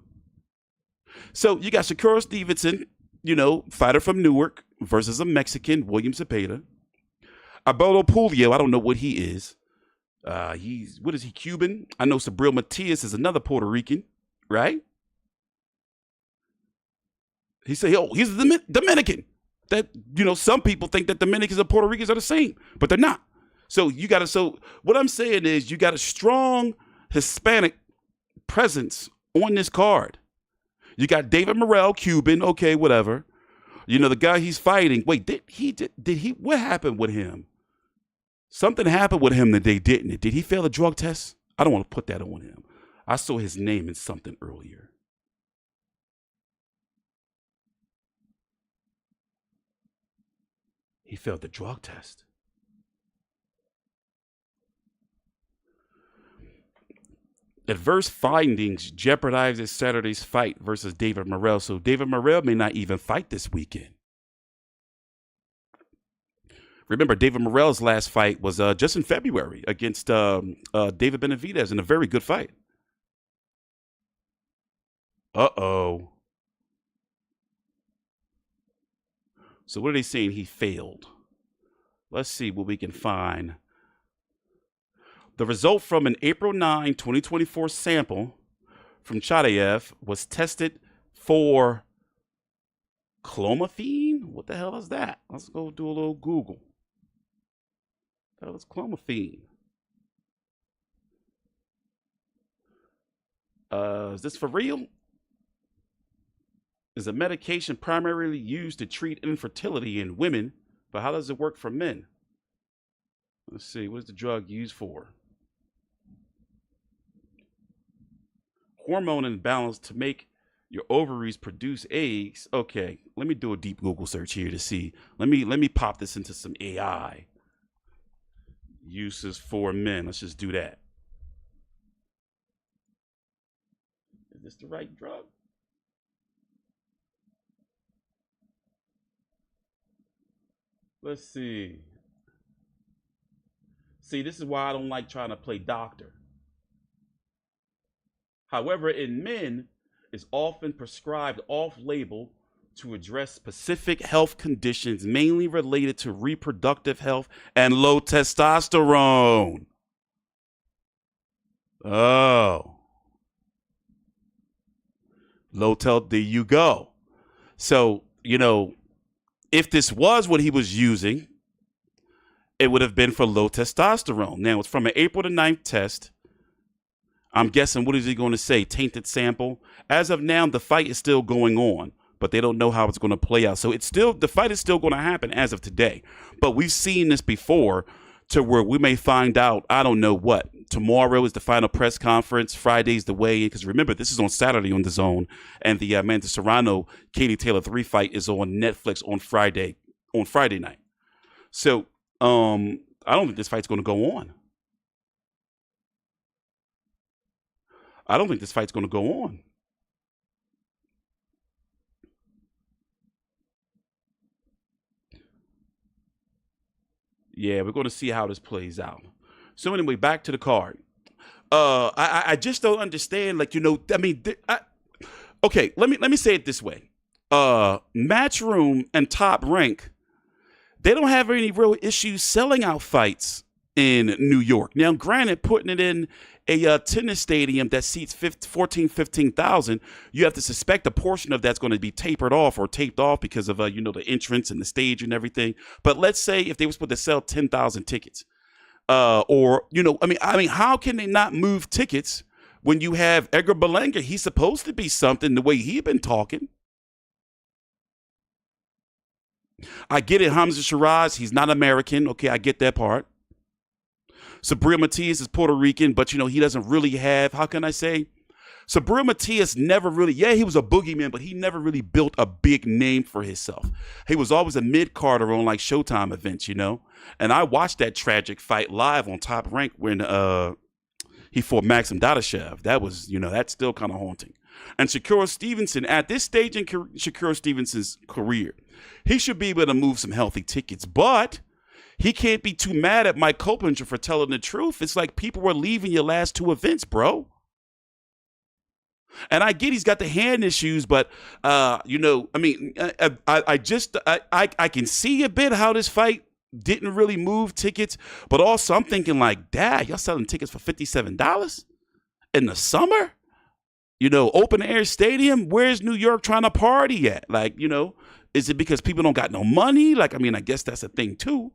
Speaker 1: So you got Shakur Stevenson, you know, fighter from Newark versus a Mexican, William Zepeda. Alberto Puello, I don't know what he is. What is he, Cuban? I know Sabril Matias is another Puerto Rican, right? He said, oh, he's a Dominican. That, you know, some people think that Dominicans and Puerto Ricans are the same, but they're not. So what I'm saying is you got a strong Hispanic presence on this card. You got David Morrell, Cuban, okay, whatever. You know, the guy he's fighting. Wait, what happened with him? Something happened with him that they didn't. Did he fail a drug test? I don't want to put that on him. I saw his name in something earlier. He failed the drug test. Adverse findings jeopardizes Saturday's fight versus David Morrell. So David Morrell may not even fight this weekend. Remember, David Morrell's last fight was just in February against David Benavidez in a very good fight. Uh-oh. So what are they saying? He failed. Let's see what we can find. The result from an April 9, 2024 sample from Chavez was tested for clomiphene? What the hell is that? Let's go do a little Google. What the hell is clomiphene? Is this for real? Is a medication primarily used to treat infertility in women, but how does it work for men? Let's see, what is the drug used for? Hormone imbalance to make your ovaries produce eggs. Okay, let me do a deep Google search here to see. Let me pop this into some AI. Uses for men. Let's just do that. Is this the right drug? Let's see. See, this is why I don't like trying to play doctor. However, in men, it's often prescribed off-label to address specific health conditions mainly related to reproductive health and low testosterone. Oh. There you go. So, you know, if this was what he was using, it would have been for low testosterone. Now, it's from an April the 9th test. I'm guessing, what is he going to say? Tainted sample? As of now, the fight is still going on, but they don't know how it's going to play out. So the fight is still going to happen as of today. But we've seen this before to where we may find out, I don't know what. Tomorrow is the final press conference. Friday's the weigh-in. Because remember, this is on Saturday on DAZN. And the Amanda Serrano, Katie Taylor 3 fight is on Netflix on Friday night. So I don't think this fight's going to go on. I don't think this fight's going to go on. Yeah, we're going to see how this plays out. So anyway, back to the card. I just don't understand. Like, you know, I mean, okay. Let me say it this way. Matchroom and Top Rank, they don't have any real issues selling out fights in New York. Now, granted, putting it in a tennis stadium that seats 15,000, you have to suspect a portion of that's going to be tapered off or taped off because of you know, the entrance and the stage and everything. But let's say if they were supposed to sell 10,000 tickets, or you know, I mean, how can they not move tickets when you have Edgar Berlanga? He's supposed to be something the way he's been talking. I get it, Hamza Shiraz, he's not American. Okay, I get that part. Sabrina Matias is Puerto Rican, but, you know, he doesn't really have, how can I say? Sabrina Matias never really, yeah, he was a boogeyman, but he never really built a big name for himself. He was always a mid-carder on, like, Showtime events, you know? And I watched that tragic fight live on Top Rank when he fought Maxim Dadashev. That was, you know, that's still kind of haunting. And Shakur Stevenson, at this stage in Shakur Stevenson's career, he should be able to move some healthy tickets, but he can't be too mad at Mike Coppinger for telling the truth. It's like people were leaving your last two events, bro. And I get he's got the hand issues, but, you know, I mean, I can see a bit how this fight didn't really move tickets, but also I'm thinking like, dad, y'all selling tickets for $57 in the summer? You know, open air stadium, where's New York trying to party at? Like, you know, is it because people don't got no money? Like, I mean, I guess that's a thing too.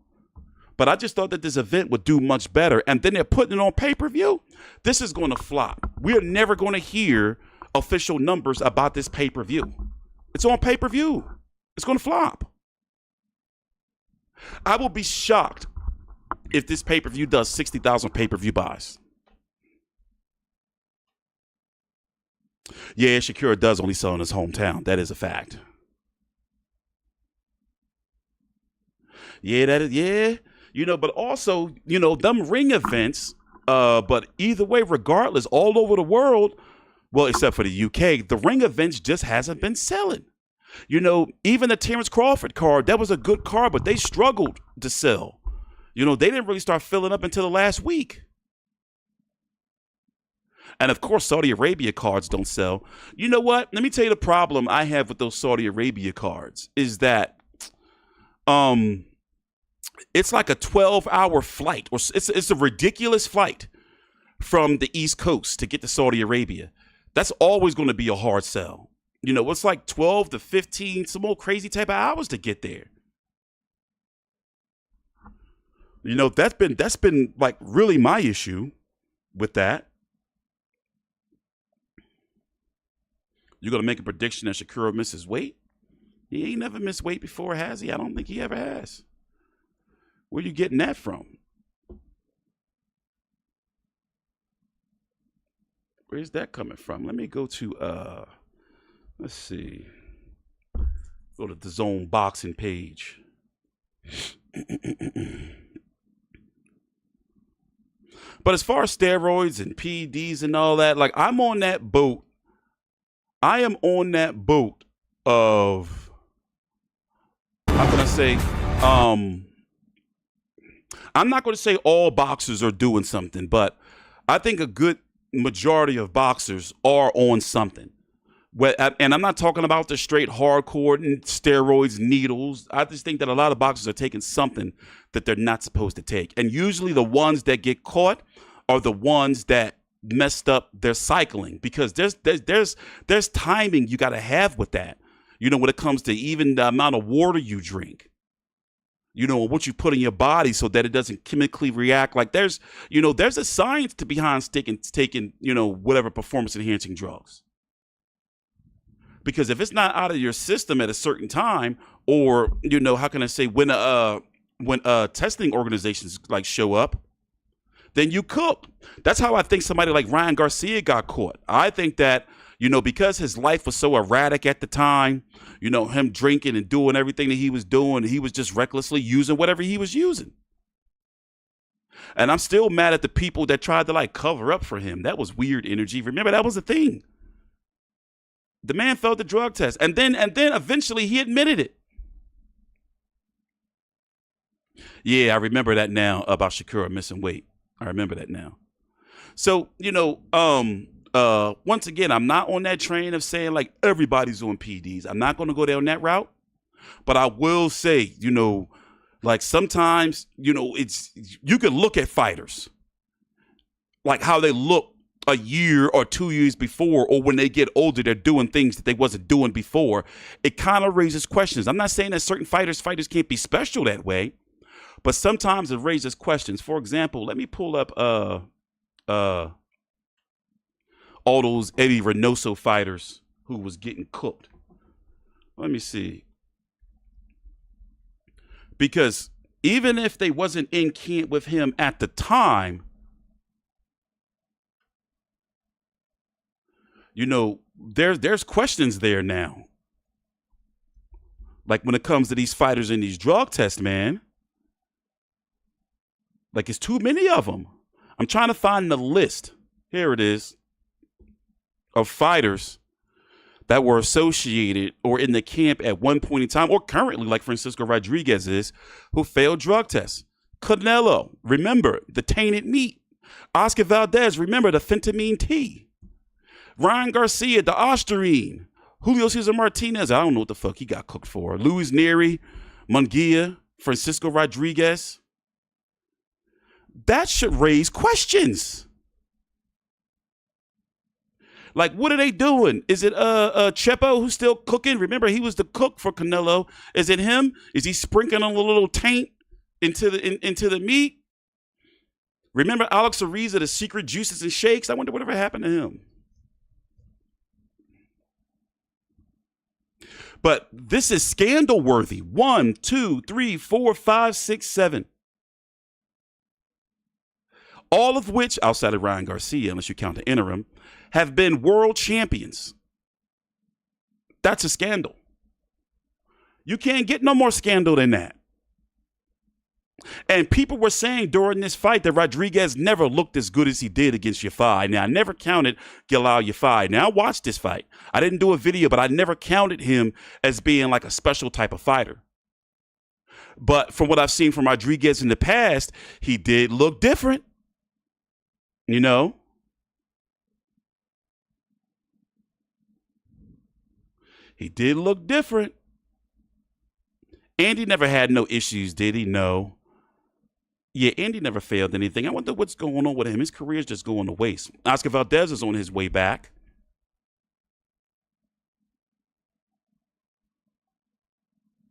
Speaker 1: But I just thought that this event would do much better. And then they're putting it on pay-per-view. This is going to flop. We're never going to hear official numbers about this pay-per-view. It's on pay-per-view. It's going to flop. I will be shocked if this pay-per-view does 60,000 pay-per-view buys. Yeah, Shakira does only sell in his hometown. That is a fact. Yeah, that is, yeah. You know, but also, you know, them ring events, But either way, regardless, all over the world, well, except for the UK, the ring events just hasn't been selling. You know, even the Terrence Crawford card, that was a good card, but they struggled to sell. You know, they didn't really start filling up until the last week. And of course, Saudi Arabia cards don't sell. You know what? Let me tell you the problem I have with those Saudi Arabia cards is that it's like a 12-hour flight, or it's a ridiculous flight from the East Coast to get to Saudi Arabia. That's always going to be a hard sell. You know, it's like 12 to 15, some old crazy type of hours to get there. You know, that's been like really my issue with that. You're going to make a prediction that Shakur misses weight? He ain't never missed weight before, has he? I don't think he ever has. Where you getting that from? Where's that coming from? Let me go to, let's see. Go to the Zone Boxing page. But as far as steroids and PEDs and all that, like I'm on that boat. I am on that boat of, how can I say, I'm not going to say all boxers are doing something, but I think a good majority of boxers are on something. And I'm not talking about the straight hardcore and steroids, needles. I just think that a lot of boxers are taking something that they're not supposed to take. And usually the ones that get caught are the ones that messed up their cycling, because there's timing you got to have with that. You know, when it comes to even the amount of water you drink, you know, what you put in your body so that it doesn't chemically react. Like there's a science to behind taking, you know, whatever performance enhancing drugs. Because if it's not out of your system at a certain time, or, you know, how can I say, when testing organizations like show up, then you cook. That's how I think somebody like Ryan Garcia got caught. I think that, you know, because his life was so erratic at the time, you know, him drinking and doing everything that he was doing, he was just recklessly using whatever he was using. And I'm still mad at the people that tried to like cover up for him. That was weird energy. Remember, that was a thing. The man failed the drug test, and then eventually he admitted it. Yeah, I remember that now about Shakur missing weight. I remember that now. So, you know, once again, I'm not on that train of saying like everybody's on PDs. I'm not going to go down that route. But I will say, you know, like sometimes, you know, you can look at fighters, like how they look a year or 2 years before, or when they get older, they're doing things that they wasn't doing before. It kind of raises questions. I'm not saying that certain fighters can't be special that way, but sometimes it raises questions. For example, let me pull up all those Eddie Reynoso fighters who was getting cooked. Let me see. Because even if they wasn't in camp with him at the time, you know, there's questions there now. Like when it comes to these fighters in these drug tests, man. Like, it's too many of them. I'm trying to find the list. Here it is. Of fighters that were associated or in the camp at one point in time, or currently, like Francisco Rodriguez is, who failed drug tests. Canelo, remember the tainted meat. Oscar Valdez, remember the phentamine T. Ryan Garcia, the Ostarine. Julio Cesar Martinez, I don't know what the fuck he got cooked for. Luis Neri, Munguia, Francisco Rodriguez. That should raise questions. Like, what are they doing? Is it Chepo who's still cooking? Remember, he was the cook for Canelo. Is it him? Is he sprinkling a little taint into the meat? Remember Alex Ariza, the secret juices and shakes? I wonder whatever happened to him. But this is scandal worthy. 1, 2, 3, 4, 5, 6, 7. All of which, outside of Ryan Garcia, unless you count the interim, have been world champions. That's a scandal. You can't get no more scandal than that. And people were saying during this fight that Rodriguez never looked as good as he did against Yafai. Now, I never counted Gilal Yafai. Now, I watched this fight. I didn't do a video, but I never counted him as being like a special type of fighter. But from what I've seen from Rodriguez in the past, he did look different. You know? He did look different. Andy never had no issues, did he? No. Yeah, Andy never failed anything. I wonder what's going on with him. His career is just going to waste. Oscar Valdez is on his way back.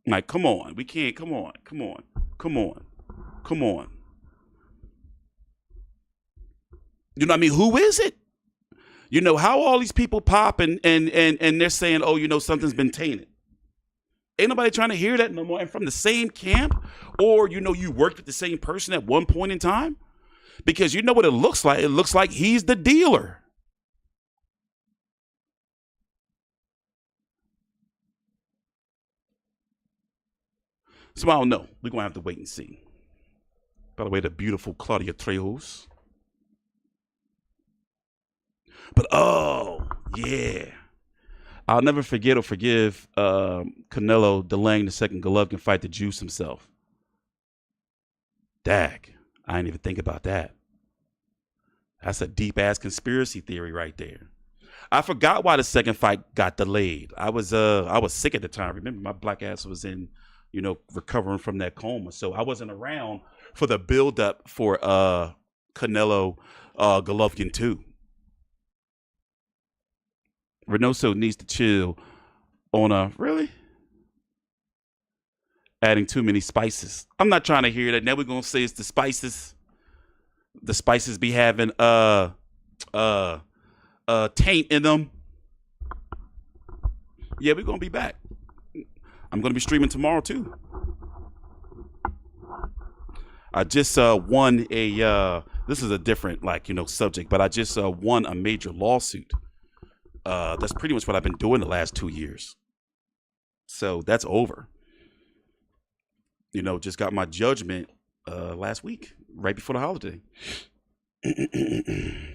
Speaker 1: Like, come on. We can't. Come on. Come on. Come on. Come on. You know what I mean? Who is it? You know, how all these people pop and they're saying, oh, you know, something's been tainted. Ain't nobody trying to hear that no more. And from the same camp, or, you know, you worked with the same person at one point in time, because you know what it looks like. It looks like he's the dealer. So I don't know. We're going to have to wait and see. By the way, the beautiful Claudia Trejos. But, oh, yeah. I'll never forget or forgive Canelo delaying the second Golovkin fight to juice himself. Dag, I didn't even think about that. That's a deep-ass conspiracy theory right there. I forgot why the second fight got delayed. I was sick at the time. Remember, my black ass was in, you know, recovering from that coma. So I wasn't around for the build-up for Canelo Golovkin 2. Reynoso needs to chill on really adding too many spices. I'm not trying to hear that. Now we're gonna say it's the spices. The spices be having taint in them. Yeah, we're gonna be back. I'm gonna be streaming tomorrow too. I just won a this is a different, like, you know, subject, but I just won a major lawsuit. That's pretty much what I've been doing the last 2 years. So that's over. You know, just got my judgment last week, right before the holiday.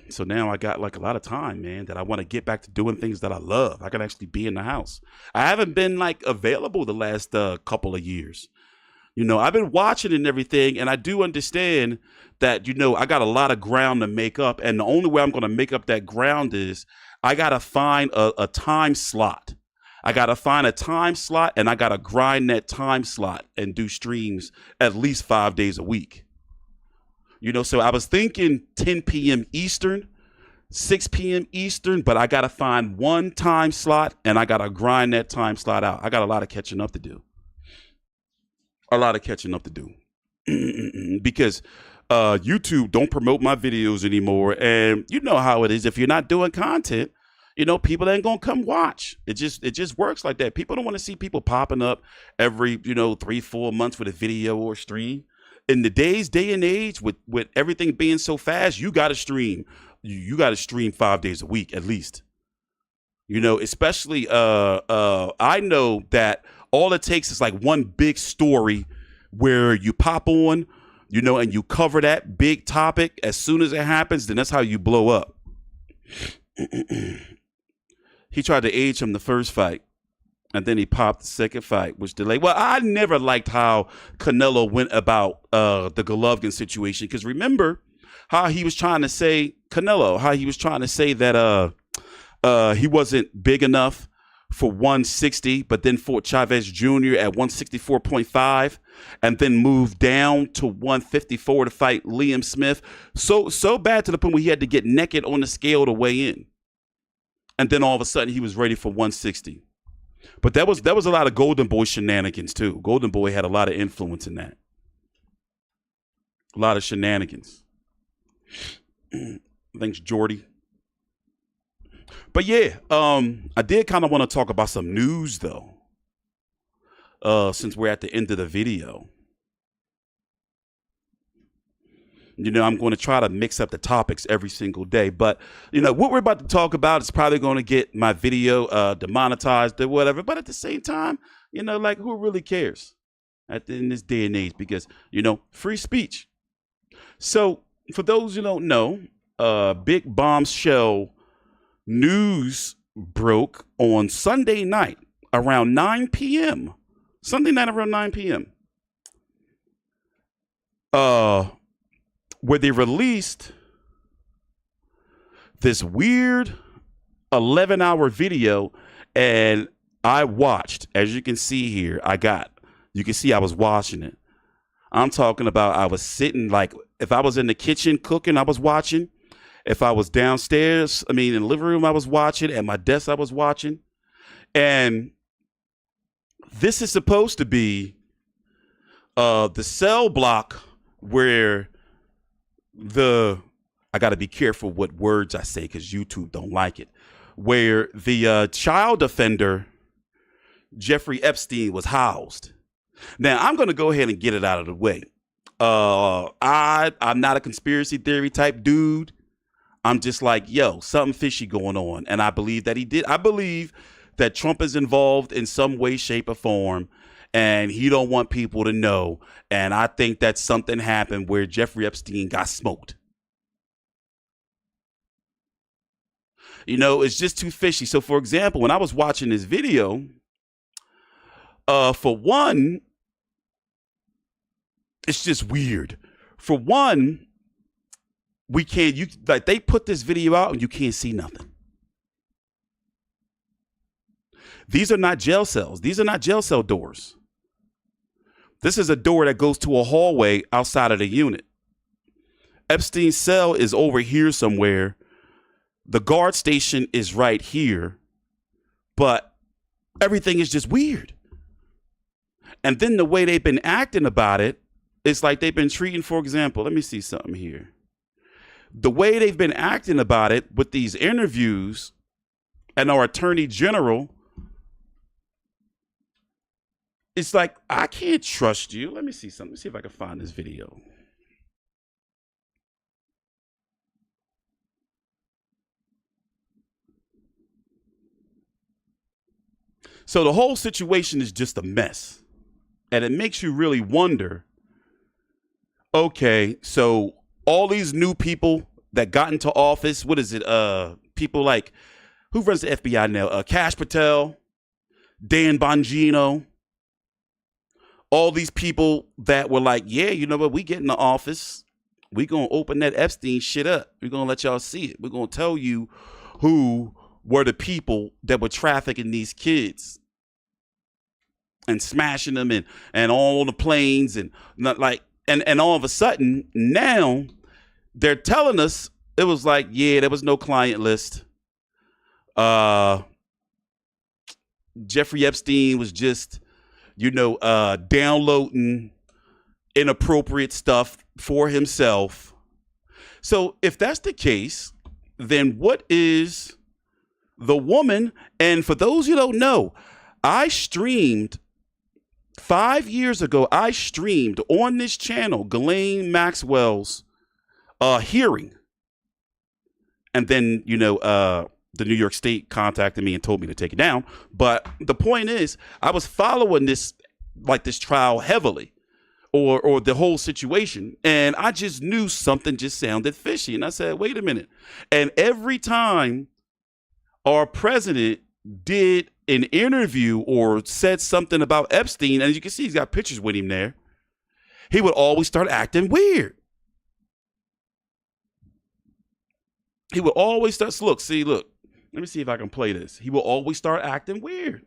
Speaker 1: So now I got like a lot of time, man, that I want to get back to doing things that I love. I can actually be in the house. I haven't been like available the last couple of years. You know, I've been watching and everything, and I do understand that, you know, I got a lot of ground to make up. And the only way I'm going to make up that ground is I got to find a time slot. I got to find a time slot, and I got to grind that time slot and do streams at least 5 days a week. You know, so I was thinking 10 p.m. Eastern, 6 p.m. Eastern, but I got to find one time slot, and I got to grind that time slot out. I got a lot of catching up to do. Because YouTube don't promote my videos anymore. And you know how it is. If you're not doing content, you know, people ain't gonna come watch. It just works like that. People don't want to see people popping up every, you know, 3-4 months with a video or stream. In the day and age, with everything being so fast, you gotta stream. You gotta stream 5 days a week at least. You know, especially I know that all it takes is like one big story where you pop on, you know, and you cover that big topic. As soon as it happens, then that's how you blow up. He tried to age him the first fight, and then he popped the second fight, which delayed. Well, I never liked how Canelo went about the Golovkin situation, because remember how he was trying to say, Canelo, how he was trying to say that he wasn't big enough for 160, but then fought Chavez Jr. at 164.5, and then moved down to 154 to fight Liam Smith. So bad to the point where he had to get naked on the scale to weigh in. And then all of a sudden he was ready for 160. But that was a lot of Golden Boy shenanigans too. Golden Boy had a lot of influence in that. A lot of shenanigans. Thanks, Jordy. But yeah, I did kind of want to talk about some news though. Since we're at the end of the video. You know, I'm going to try to mix up the topics every single day. But, you know, what we're about to talk about is probably going to get my video demonetized or whatever. But at the same time, you know, like, who really cares? in this day and age because, you know, free speech. So for those who don't know, big bombshell news broke on Sunday night around 9 p.m. Sunday night around 9 p.m. Where they released this weird 11-hour video, and I watched, as you can see here, you can see I was watching it. I'm talking about I was sitting, like, if I was in the kitchen cooking, I was watching. If I was downstairs, in the living room, I was watching. At my desk, I was watching. And this is supposed to be the cell block where I got to be careful what words I say because YouTube don't like it, where the child offender, Jeffrey Epstein, was housed. Now, I'm going to go ahead and get it out of the way. I'm not a conspiracy theory type dude. I'm just like, yo, something fishy going on. And I believe that he did. I believe that Trump is involved in some way, shape, or form, and he don't want people to know. And I think that something happened where Jeffrey Epstein got smoked. You know, it's just too fishy. So, for example, when I was watching this video, for one, it's just weird. For one, they put this video out and you can't see nothing. These are not jail cells. These are not jail cell doors. This is a door that goes to a hallway outside of the unit. Epstein's cell is over here somewhere. The guard station is right here, but everything is just weird. And then the way they've been acting about it, it's like they've been treating, for example, let me see something here. The way they've been acting about it with these interviews and our attorney general, it's like, I can't trust you. Let me see something. Let me see if I can find this video. So the whole situation is just a mess. And it makes you really wonder, okay, so all these new people that got into office, what is it? People like, who runs the FBI now? Kash Patel, Dan Bongino, all these people that were like, yeah, you know what? We get in the office. We're going to open that Epstein shit up. We're going to let y'all see it. We're going to tell you who were the people that were trafficking these kids and smashing them and all on the planes and not like, and all of a sudden now they're telling us it was like, yeah, there was no client list. Jeffrey Epstein was just, downloading inappropriate stuff for himself. So if that's the case, then what is the woman? And for those who don't know, I streamed 5 years ago. I streamed on this channel Ghislaine Maxwell's hearing, and then the New York State contacted me and told me to take it down. But the point is, I was following this trial heavily, or the whole situation, and I just knew something just sounded fishy, and I said, wait a minute. And every time our president did an interview or said something about Epstein, and as you can see, he's got pictures with him there, he would always start acting weird. He would always start, look, let me see if I can play this. He will always start acting weird.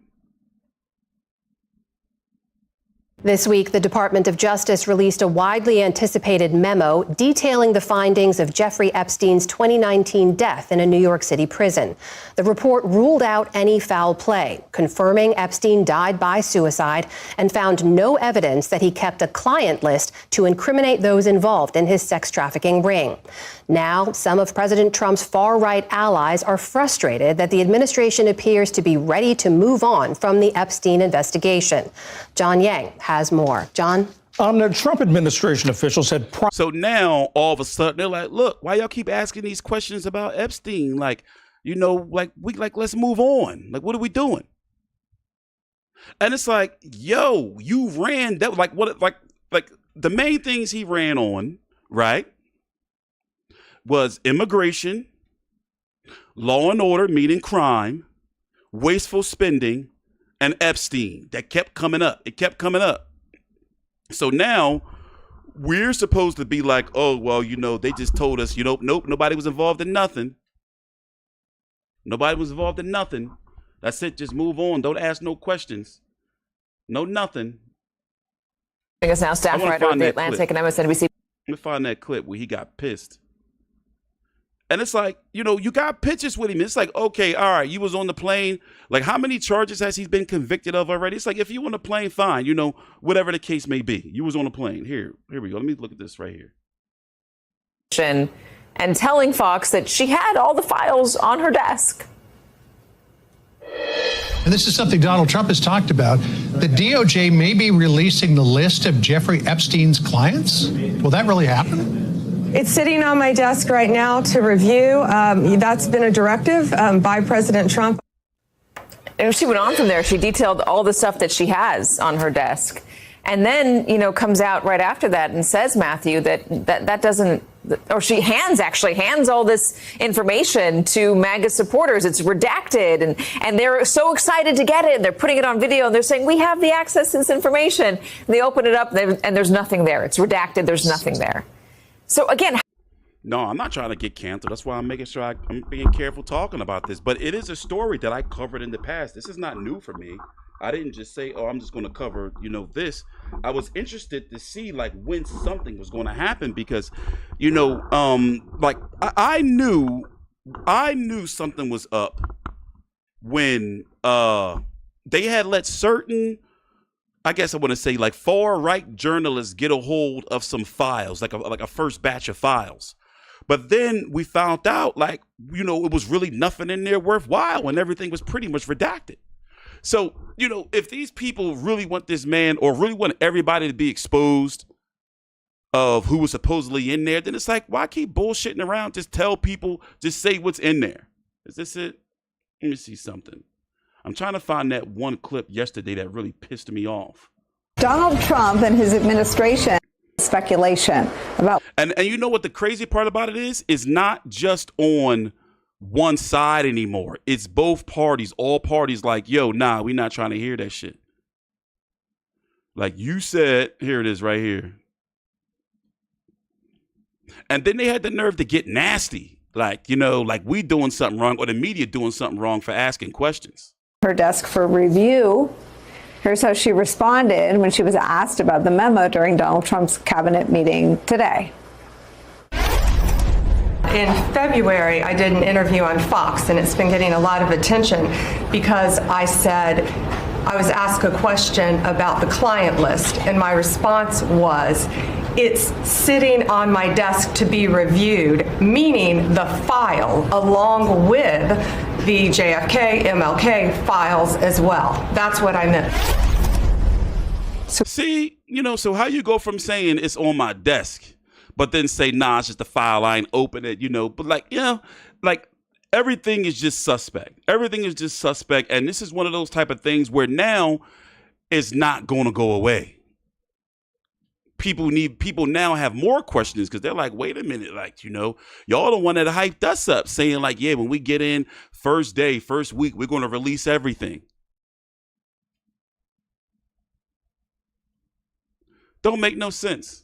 Speaker 13: This week, the Department of Justice released a widely anticipated memo detailing the findings of Jeffrey Epstein's 2019 death in a New York City prison. The report ruled out any foul play, confirming Epstein died by suicide, and found no evidence that he kept a client list to incriminate those involved in his sex trafficking ring. Now, some of President Trump's far-right allies are frustrated that the administration appears to be ready to move on from the Epstein investigation. John Yang has more. John?
Speaker 14: The Trump administration officials said...
Speaker 1: So now, all of a sudden, they're like, look, why y'all keep asking these questions about Epstein? Let's move on. Like, what are we doing? And it's like, yo, you ran that, like what, like the main things he ran on, right, was immigration, law and order, meaning crime, wasteful spending, and Epstein. That kept coming up. It kept coming up. So now we're supposed to be like, oh, well, you know, they just told us, you know, nope, nobody was involved in nothing. Nobody was involved in nothing. That's it. Just move on. Don't ask no questions. No nothing.
Speaker 9: I guess now staff writer with The Atlantic and MSNBC.
Speaker 1: Let me find that clip where he got pissed. And it's like, you know, you got pictures with him. It's like, okay, all right, you was on the plane. Like, how many charges has he been convicted of already? It's like, if you on the plane, fine, you know, whatever the case may be. You was on the plane. Here we go. Let me look at this right here.
Speaker 9: And telling Fox that she had all the files on her desk.
Speaker 6: And this is something Donald Trump has talked about. The DOJ may be releasing the list of Jeffrey Epstein's clients. Will that really happen?
Speaker 15: It's sitting on my desk right now to review. That's been a directive by President Trump.
Speaker 9: And she went on from there. She detailed all the stuff that she has on her desk. And then, you know, comes out right after that and says, Matthew, that doesn't, or she actually hands all this information to MAGA supporters. It's redacted, and they're so excited to get it. And they're putting it on video, and they're saying, we have the access to this information. And they open it up, and there's nothing there. It's redacted. There's nothing there. So again,
Speaker 1: no, I'm not trying to get canceled. That's why I'm making sure I'm being careful talking about this. But it is a story that I covered in the past. This is not new for me. I didn't just say, oh, I'm just going to cover, you know, this. I was interested to see, like, when something was going to happen because, you know, like, I knew something was up when they had let certain, I guess I want to say, like, far-right journalists get a hold of some files, like a first batch of files. But then we found out, like, you know, it was really nothing in there worthwhile and everything was pretty much redacted. So, you know, if these people really want this man or really want everybody to be exposed of who was supposedly in there, then it's like, why keep bullshitting around? Just tell people, just say what's in there. Is this it? Let me see something. I'm trying to find that one clip yesterday that really pissed me off.
Speaker 16: Donald Trump and his administration speculation about.
Speaker 1: And you know what the crazy part about it is not just on one side anymore. It's both parties, all parties like, yo, nah, we're not trying to hear that shit. Like you said, here it is right here. And then they had the nerve to get nasty. Like, you know, like we doing something wrong or the media doing something wrong for asking questions.
Speaker 16: Her desk for review. Here's how she responded when she was asked about the memo during Donald Trump's cabinet meeting today.
Speaker 15: In February, I did an interview on Fox, and it's been getting a lot of attention because I was asked a question about the client list, and my response was, it's sitting on my desk to be reviewed, meaning the file along with the JFK, MLK files as well. That's what I meant.
Speaker 1: See, you know, so how you go from saying it's on my desk, but then say, nah, it's just a file, I ain't open it, you know, but like, you know, like everything is just suspect. Everything is just suspect. And this is one of those type of things where now it's not going to go away. People now have more questions because they're like, wait a minute, like, you know, y'all the one that hyped us up saying like, yeah, when we get in first day, first week, we're going to release everything. Don't make no sense.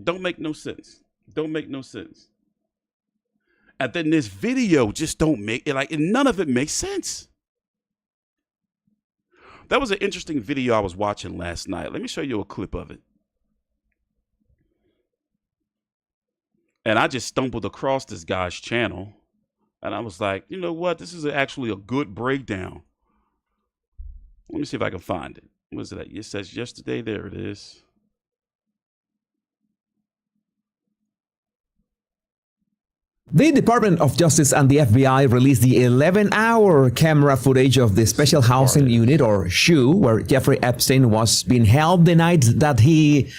Speaker 1: Don't make no sense. Don't make no sense. And then this video just don't make it, like, none of it makes sense. That was an interesting video I was watching last night. Let me show you a clip of it. And I just stumbled across this guy's channel. And I was like, you know what? This is actually a good breakdown. Let me see if I can find it. What is it? It says yesterday. There it is.
Speaker 17: The Department of Justice and the FBI released the 11-hour camera footage of the Special Housing Unit, or SHU, where Jeffrey Epstein was being held the night that he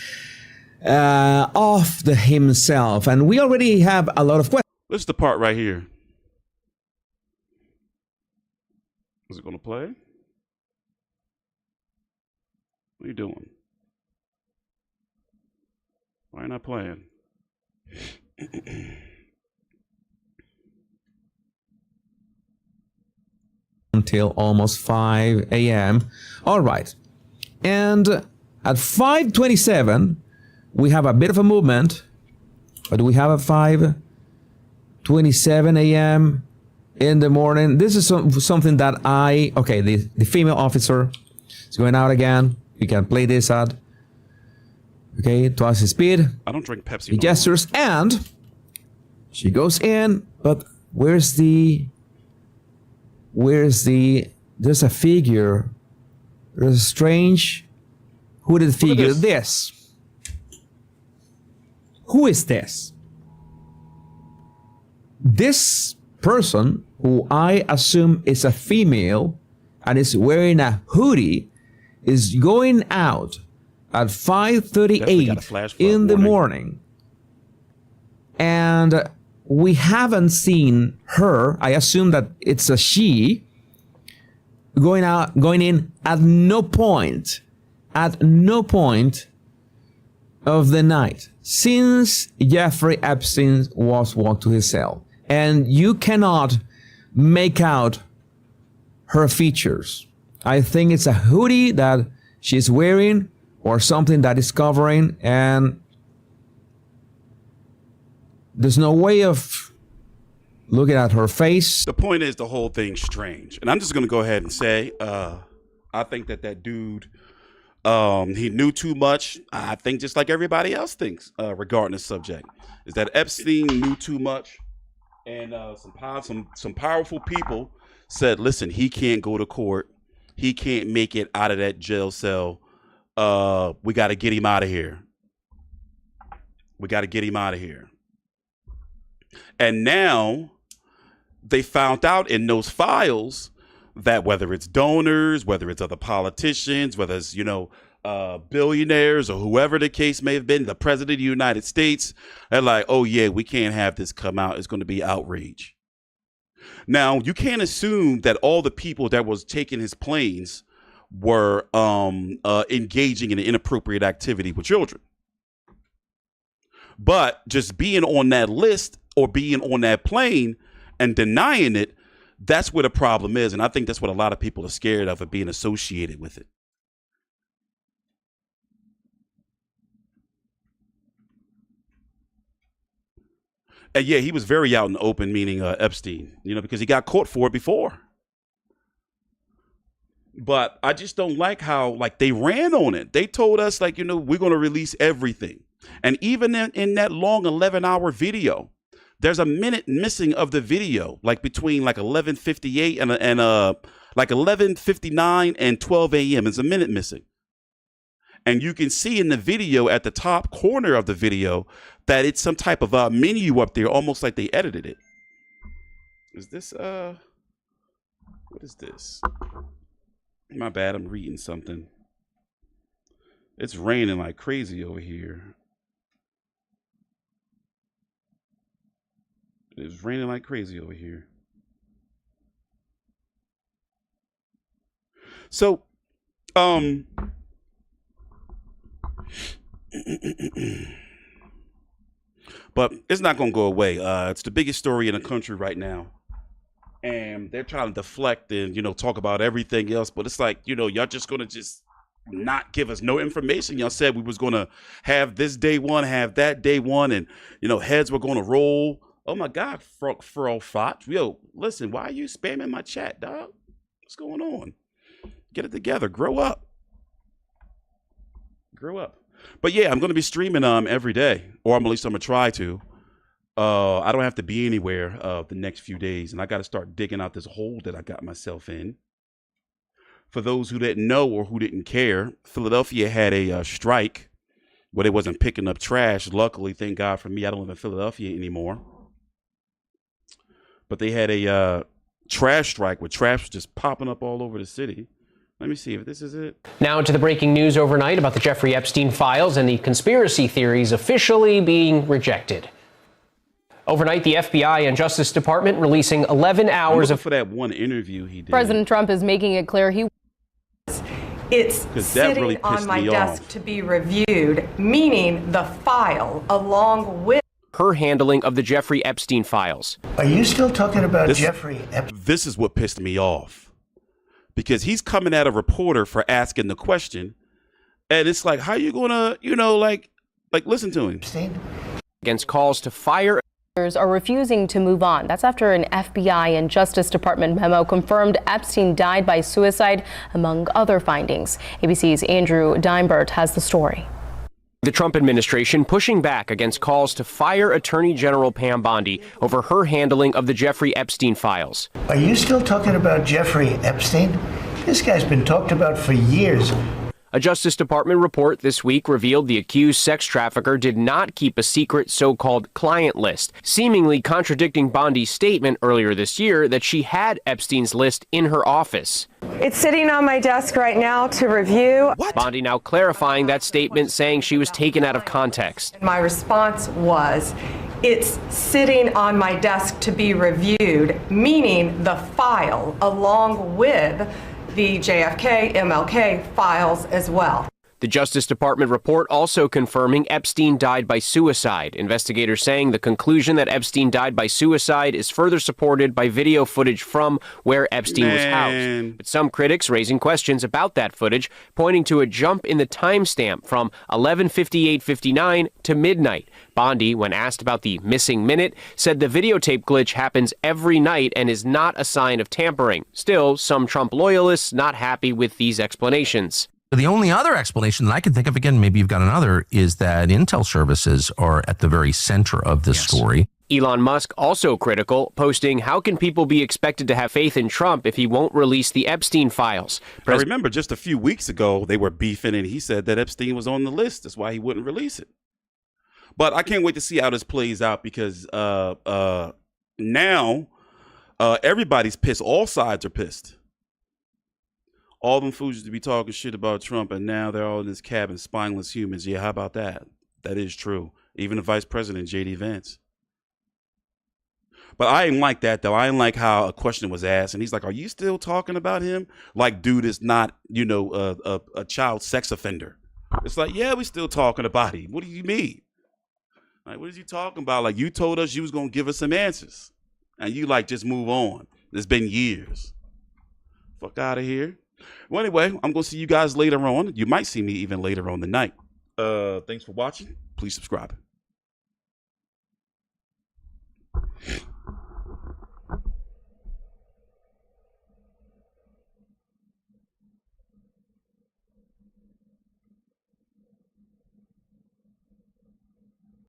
Speaker 17: offed himself. And we already have a lot of questions.
Speaker 1: This is the part right here. Is it going to play? What are you doing? Why are you not playing?
Speaker 17: Until almost 5 a.m. All right. And at 5:27, we have a bit of a movement. But we have a 5:27 a.m. in the morning. This is something that the female officer is going out again. You can play this at, twice the speed.
Speaker 1: I don't drink Pepsi.
Speaker 17: He gestures and she goes in, but there's a figure. There's a strange hooded figure. This. Who is this? This person, who I assume is a female and is wearing a hoodie, is going out at 5:38 in the morning. And we haven't seen her. I assume that it's a she going in at no point of the night since Jeffrey Epstein was walked to his cell. And you cannot make out her features. I think it's a hoodie that she's wearing or something that is covering, and there's no way of looking at her face.
Speaker 1: The point is, the whole thing's strange. And I'm just going to go ahead and say, I think that dude, he knew too much. I think just like everybody else thinks regarding the subject, is that Epstein knew too much. And some powerful people said, listen, he can't go to court. He can't make it out of that jail cell. We got to get him out of here. We got to get him out of here. And now they found out in those files that whether it's donors, whether it's other politicians, whether it's, billionaires or whoever the case may have been, the president of the United States, they're like, oh yeah, we can't have this come out. It's going to be outrage. Now, you can't assume that all the people that was taking his planes were engaging in inappropriate activity with children. But just being on that list or being on that plane and denying it, that's where the problem is. And I think that's what a lot of people are scared of being associated with it. And yeah, he was very out in the open, meaning Epstein, because he got caught for it before. But I just don't like how, they ran on it. They told us, we're going to release everything. And even in that long 11-hour video, there's a minute missing of the video, between 11:58 and 11:59 and 12 a.m. There's a minute missing. And you can see in the video at the top corner of the video that it's some type of menu up there, almost like they edited it. Is this, what is this? My bad, I'm reading something. It's raining like crazy over here. It's raining like crazy over here. So, but it's not going to go away. It's the biggest story in the country right now. And they're trying to deflect and, talk about everything else. But it's like, y'all just going to just not give us no information. Y'all said we was going to have this day one, have that day one. And, heads were going to roll. Oh, my God, Frofot. Yo, listen, why are you spamming my chat, dog? What's going on? Get it together. Grow up. Grow up. But yeah, I'm going to be streaming every day, or at least I'm going to try to. I don't have to be anywhere the next few days, and I got to start digging out this hole that I got myself in. For those who didn't know or who didn't care, Philadelphia had a strike where they wasn't picking up trash. Luckily, thank God for me, I don't live in Philadelphia anymore. But they had a trash strike where trash was just popping up all over the city. Let me see if this is it.
Speaker 18: Now to the breaking news overnight about the Jeffrey Epstein files and the conspiracy theories officially being rejected. Overnight, the FBI and Justice Department releasing 11 hours
Speaker 1: for that one interview he did.
Speaker 4: President Trump is making it clear
Speaker 15: it's sitting
Speaker 1: really
Speaker 15: on my
Speaker 1: me
Speaker 15: desk
Speaker 1: off.
Speaker 15: to be reviewed, meaning the file along with
Speaker 18: her handling of the Jeffrey Epstein files.
Speaker 20: Are you still talking about Jeffrey Epstein?
Speaker 1: This is what pissed me off. Because he's coming at a reporter for asking the question. And it's like, how you gonna, like listen to him?
Speaker 18: Against calls to fire
Speaker 4: are refusing to move on. That's after an FBI and Justice Department memo confirmed Epstein died by suicide, among other findings. ABC's Andrew Dimebert has the story.
Speaker 18: The Trump administration pushing back against calls to fire Attorney General Pam Bondi over her handling of the Jeffrey Epstein files.
Speaker 20: Are you still talking about Jeffrey Epstein? This guy's been talked about for years.
Speaker 18: A Justice Department report this week revealed the accused sex trafficker did not keep a secret so-called client list, seemingly contradicting Bondi's statement earlier this year that she had Epstein's list in her office.
Speaker 15: it's sitting on my desk right now to review.
Speaker 18: Bondi now clarifying that statement, saying she was taken out of context.
Speaker 15: My response was, it's sitting on my desk to be reviewed, meaning the file along with the JFK, MLK files as well.
Speaker 18: The Justice Department report also confirming Epstein died by suicide. Investigators saying the conclusion that Epstein died by suicide is further supported by video footage from where Epstein was housed. But some critics raising questions about that footage, pointing to a jump in the timestamp from 11:58:59 to midnight. Bondi, when asked about the missing minute, said the videotape glitch happens every night and is not a sign of tampering. Still, some Trump loyalists not happy with these explanations.
Speaker 21: The only other explanation that I can think of, again, maybe you've got another, is that intel services are at the very center of this story.
Speaker 18: Elon Musk also critical, posting, how can people be expected to have faith in Trump if he won't release the Epstein files?
Speaker 1: I remember just a few weeks ago, they were beefing and he said that Epstein was on the list. That's why he wouldn't release it. But I can't wait to see how this plays out because now everybody's pissed. All sides are pissed. All them fools used to be talking shit about Trump, and now they're all in this cabin, spineless humans. Yeah, how about that? That is true. Even the vice president, J.D. Vance. But I ain't like that, though. I ain't like how a question was asked, and he's like, are you still talking about him? Like, dude is not, a child sex offender. It's like, yeah, we still talking about him. What do you mean? Like, what is you talking about? Like, you told us you was going to give us some answers, and you, just move on. It's been years. Fuck out of here. Well, anyway, I'm going to see you guys later on. You might see me even later on the night. Thanks for watching. Please subscribe.